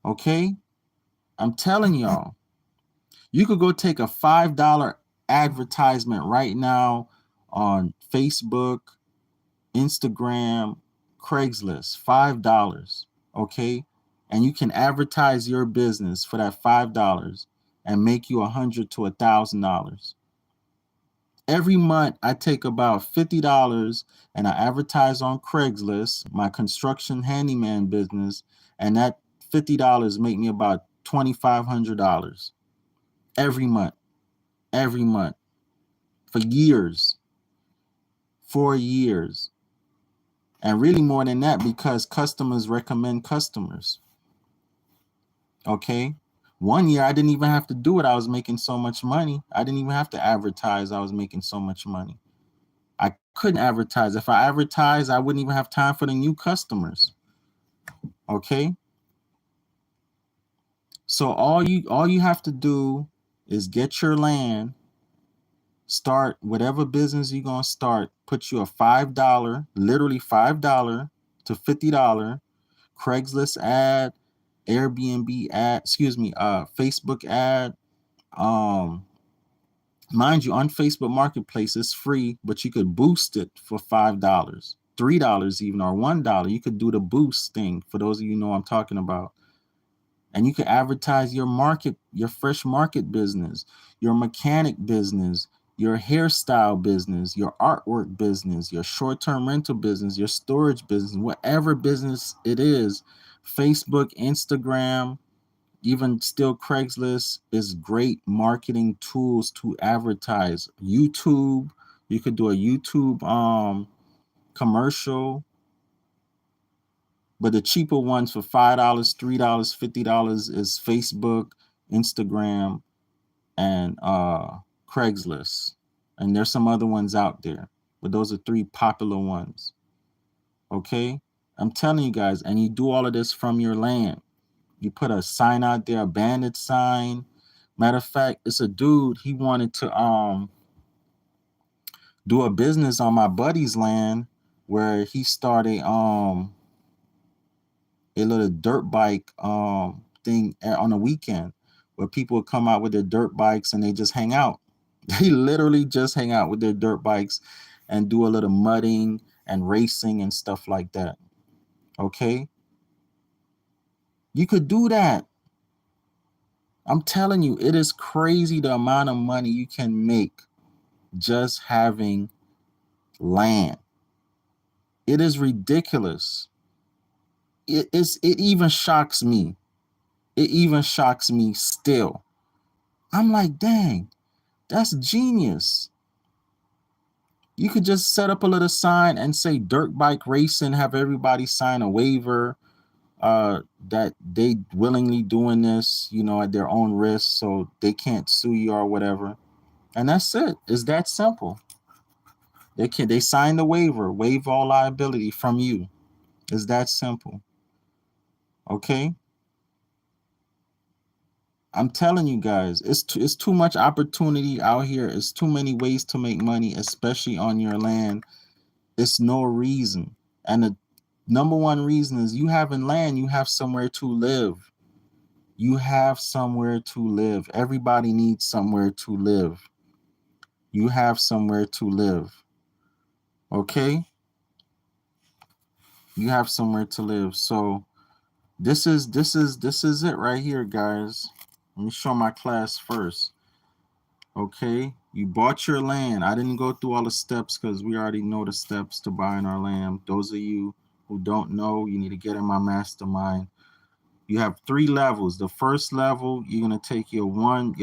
Okay? I'm telling y'all, you could go take a $5 advertisement right now on Facebook, Instagram, Craigslist, $5, okay? And you can advertise your business for that $5 and make you $100 to $1,000. Every month, I take about $50 and I advertise on Craigslist, my construction handyman business, and that $50 make me about $2,500 every month, for years, 4 years. And really more than that, because customers recommend customers. Okay. 1 year, I didn't even have to do it. I was making so much money. I didn't even have to advertise. I was making so much money. I couldn't advertise. If I advertised, I wouldn't even have time for the new customers. Okay. So all you have to do is get your land, start whatever business you're going to start, put you a $5, literally $5 to $50 Craigslist ad, Airbnb ad, Facebook ad. Mind you, on Facebook Marketplace, it's free, but you could boost it for $5, $3 even, or $1. You could do the boost thing, for those of you who know what I'm talking about. And you could advertise your market, your fresh market business, your mechanic business, your hairstyle business, your artwork business, your short-term rental business, your storage business, whatever business it is. Facebook, Instagram, even still Craigslist is great marketing tools to advertise. YouTube, you could do a YouTube commercial. But the cheaper ones for $5, $3, $50 is Facebook, Instagram, and Craigslist. And there's some other ones out there, but those are 3 popular ones. Okay? I'm telling you guys, and you do all of this from your land. You put a sign out there, a bandit sign. Matter of fact, it's a dude, he wanted to do a business on my buddy's land where he started a little dirt bike thing on a weekend where people would come out with their dirt bikes and they just hang out. They literally just hang out with their dirt bikes and do a little mudding and racing and stuff like that. Okay? You could do that. I'm telling you, it is crazy the amount of money you can make just having land. It is ridiculous. It even shocks me. It even shocks me still. I'm like, dang, that's genius. You could just set up a little sign and say dirt bike racing, have everybody sign a waiver that they willingly doing this, at their own risk, so they can't sue you or whatever. And that's it. It's that simple. They sign the waiver, waive all liability from you. It's that simple. Okay? I'm telling you guys, it's too much opportunity out here. It's too many ways to make money, especially on your land. It's no reason. And the number one reason is you having land, you have somewhere to live. You have somewhere to live. Everybody needs somewhere to live. You have somewhere to live. Okay? You have somewhere to live. So this is it right here, guys. Let me show my class first. Okay, you bought your land. I didn't go through all the steps because we already know the steps to buying our land. Those of you who don't know, you need to get in my mastermind. You have 3 levels. The first level, you're gonna take your one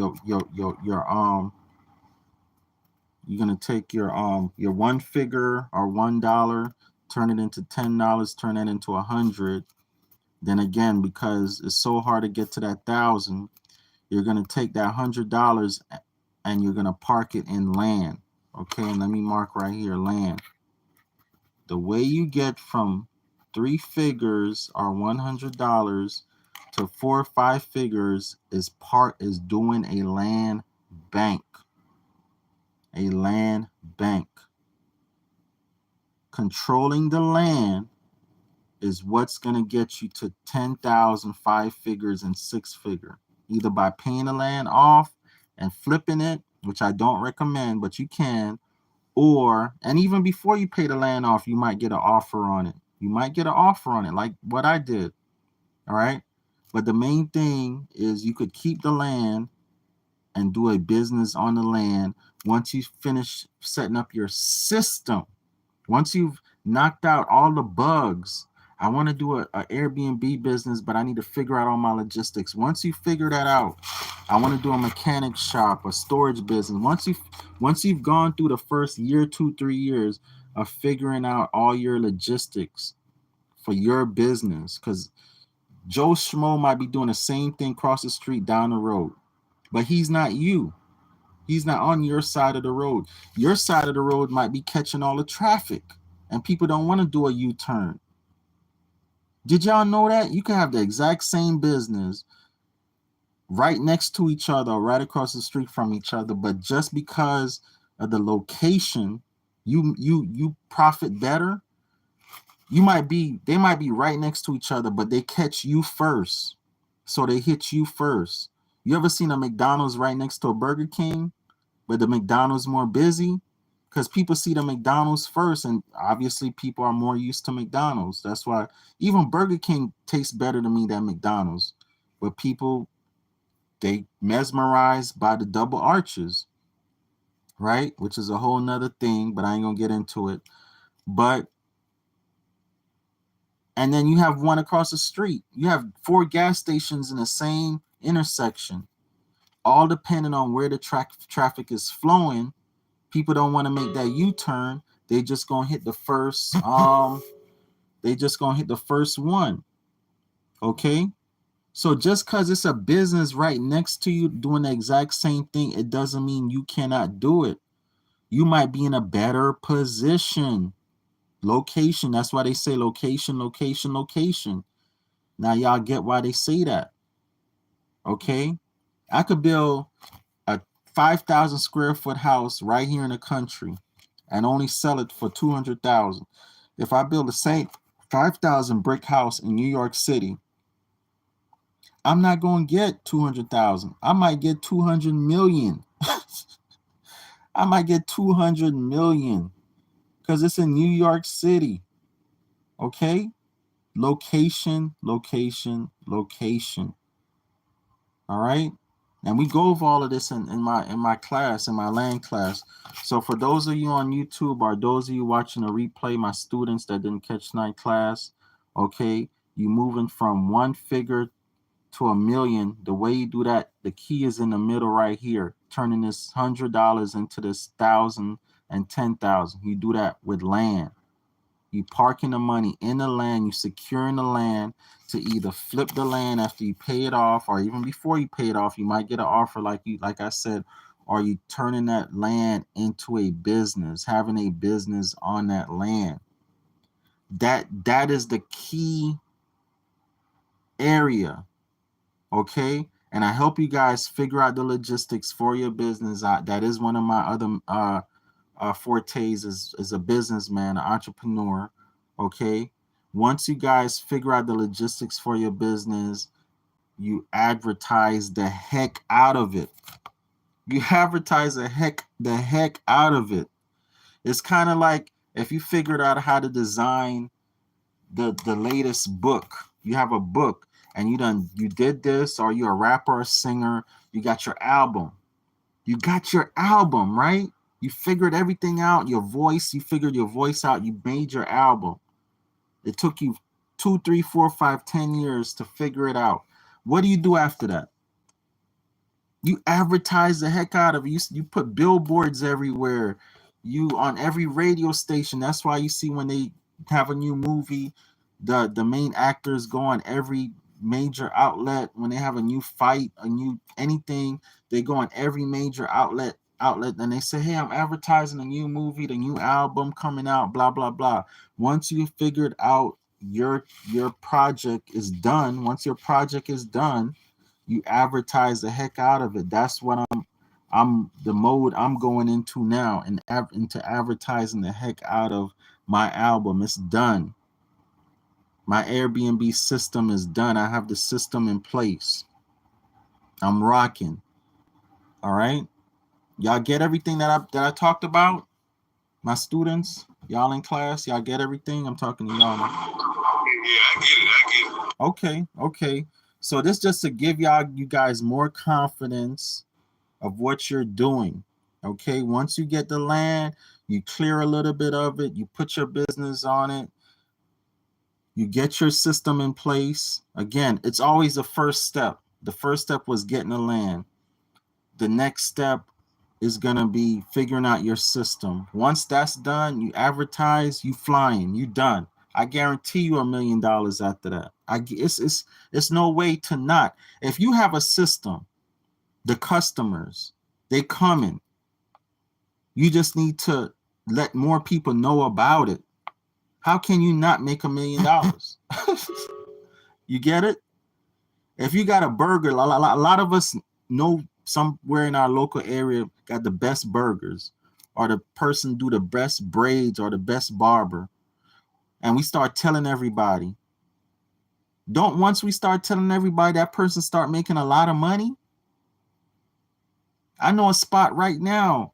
figure or $1, turn it into $10, turn it into 100. Then again, because it's so hard to get to that 1,000, you're gonna take that $100 and you're gonna park it in land. Okay, and let me mark right here, land. The way you get from 3 figures or $100 to 4 or 5 figures is doing a land bank. A land bank. Controlling the land is what's going to get you to 10,000, 5 figures, and 6 figure. Either by paying the land off and flipping it, which I don't recommend, but you can, and even before you pay the land off, you might get an offer on it. You might get an offer on it, like what I did. All right. But the main thing is you could keep the land and do a business on the land once you finish setting up your system. Once you've knocked out all the bugs, I want to do a Airbnb business, but I need to figure out all my logistics. Once you figure that out, I want to do a mechanic shop, a storage business. Once you've gone through the first year, 2, 3 years of figuring out all your logistics for your business, because Joe Schmo might be doing the same thing across the street down the road, but he's not you. He's not on your side of the road. Your side of the road might be catching all the traffic, and people don't want to do a U-turn. Did y'all know that? You can have the exact same business right next to each other, right across the street from each other, but just because of the location, you profit better. They might be right next to each other, but they catch you first. So they hit you first. You ever seen a McDonald's right next to a Burger King, but the McDonald's more busy? Because people see the McDonald's first, and obviously people are more used to McDonald's. That's why even Burger King tastes better to me than McDonald's. But people, they mesmerized by the double arches, right? Which is a whole nother thing, but I ain't gonna get into it. And then you have one across the street. You have 4 gas stations in the same intersection, all depending on where the traffic is flowing. People don't want to make that U-turn. They just gonna hit the first. One. Okay. So just because it's a business right next to you doing the exact same thing, it doesn't mean you cannot do it. You might be in a better position. Location. That's why they say location, location, location. Now y'all get why they say that. Okay. I could build a 5,000 square foot house right here in the country and only sell it for 200,000. If I build the same 5,000 brick house in New York City, I'm not going to get 200,000. I might get 200 million. I might get 200 million because it's in New York City. Okay? Location, location, location. All right? And we go over all of this in my class, in my land class. So for those of you on YouTube or those of you watching a replay, my students that didn't catch night class, okay, you moving from 1 figure to 1 million. The way you do that, the key is in the middle right here, turning this $100 into this 1,000 and 10,000. You do that with land. You parking the money in the land, you securing the land to either flip the land after you pay it off, or even before you pay it off, you might get an offer like I said, or you turning that land into a business, having a business on that land. That is the key area. Okay. and I help you guys figure out the logistics for your business. That is one of my other fortes is a businessman, an entrepreneur. Okay. Once you guys figure out the logistics for your business, you advertise the heck out of it. You advertise the heck out of it. It's kind of like if you figured out how to design the latest book. You have a book and you did this, or you're a rapper or singer, you got your album. You got your album, right? You figured everything out, your voice, you figured your voice out, you made your album. It took you 2, 3, 4, 5, 10 years to figure it out. What do you do after that? You advertise the heck out of it. You put billboards everywhere. You on every radio station. That's why you see when they have a new movie, the main actors go on every major outlet. When they have a new fight, a new anything, they go on every major outlet, and they say, hey, I'm advertising a new movie, the new album coming out, blah, blah, blah. Once you figured out your project is done, you advertise the heck out of it. That's what I'm the mode I'm going into now, and into advertising the heck out of my album. It's done. My Airbnb system is done. I have the system in place. I'm rocking. All right. Y'all get everything that I talked about? My students, y'all in class, y'all get everything? I'm talking to y'all. Yeah, I get it. Okay. So this just to give you guys more confidence of what you're doing. Okay. Once you get the land, you clear a little bit of it, you put your business on it, you get your system in place. Again, it's always the first step. The first step was getting the land. The next step is going to be figuring out your system. Once that's done, you advertise, you flying, you done. I guarantee you $1 million after that. It's no way to not. If you have a system, the customers, they coming. You just need to let more people know about it. How can you not make $1 million? You get it? If you got a burger, a lot of us know somewhere in our local area got the best burgers, or the person do the best braids, or the best barber. And we start telling everybody. Once we start telling everybody, that person start making a lot of money. I know a spot right now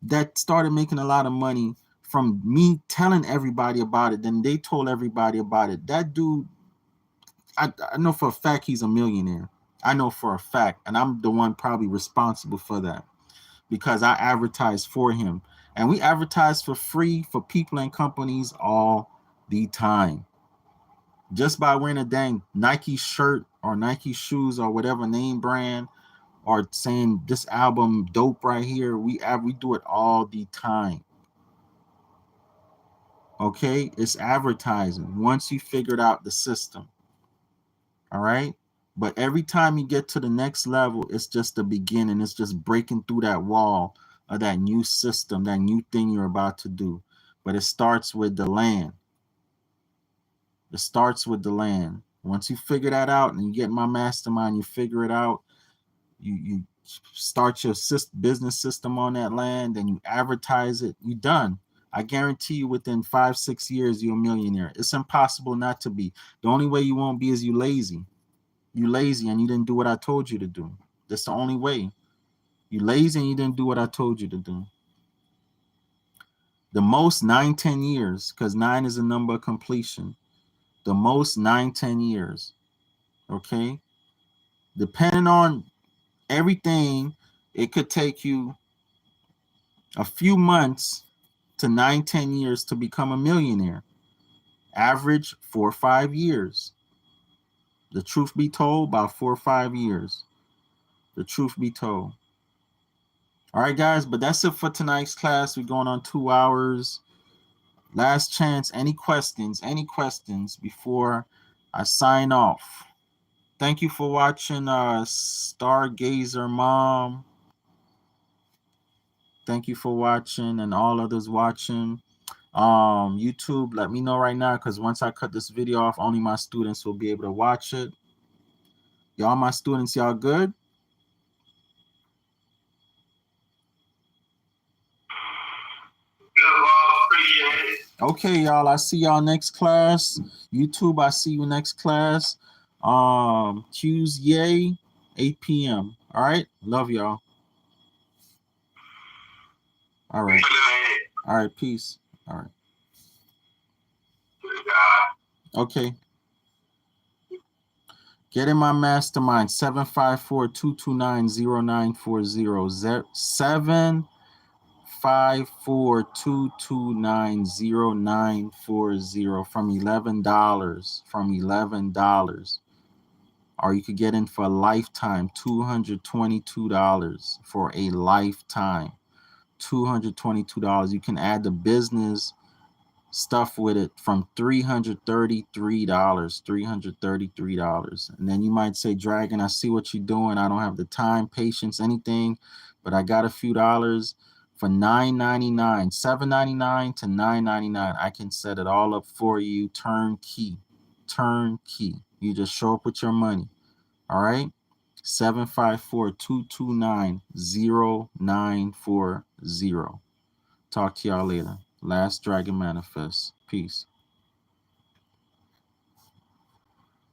that started making a lot of money from me telling everybody about it. Then they told everybody about it. That dude, I know for a fact he's a millionaire. I know for a fact, and I'm the one probably responsible for that, because I advertise for him. And we advertise for free for people and companies all the time. Just by wearing a dang Nike shirt or Nike shoes or whatever name brand, or saying this album dope right here, we do it all the time. Okay, it's advertising once you figured out the system. All right, but every time you get to the next level, it's just the beginning. It's just breaking through that wall of that new system, that new thing you're about to do. But it starts with the land. It starts with the land. Once you figure that out and you get my mastermind, you figure it out, you start your business system on that land, and you advertise it, you done. I guarantee you within 5, 6 years, you're a millionaire. It's impossible not to be. The only way you won't be is you lazy. You lazy and you didn't do what I told you to do. That's the only way. You lazy and you didn't do what I told you to do. The most 9, 10 years, because 9 is a number of completion. The most 9, 10 years. Okay? Depending on everything, it could take you a few months to 9, 10 years to become a millionaire. Average 4 or 5 years. The truth be told, about 4 or 5 years. The truth be told. All right, guys, but that's it for tonight's class. We're going on 2 hours. Last chance. Any questions before I sign off? Thank you for watching, Stargazer Mom. Thank you for watching, and all others watching. YouTube, let me know right now, because once I cut this video off, only my students will be able to watch it. Y'all, my students, y'all good? Okay, y'all. I see y'all next class. YouTube, I see you next class. Tuesday, 8 p.m. All right. Love y'all. All right. All right. Peace. All right. Okay. Get in my mastermind, 754-229-0940. 754-229-0940 from $11. Or you could get in for a lifetime, $222 for a lifetime. $222. You can add the business stuff with it from $333. And then you might say, Dragon, I see what you're doing. I don't have the time, patience, anything, but I got a few dollars for $9.99, $7.99 to $9.99. I can set it all up for you, turnkey. You just show up with your money. All right. 754-229-0940. Talk to y'all later. Last Dragon Manifest. Peace.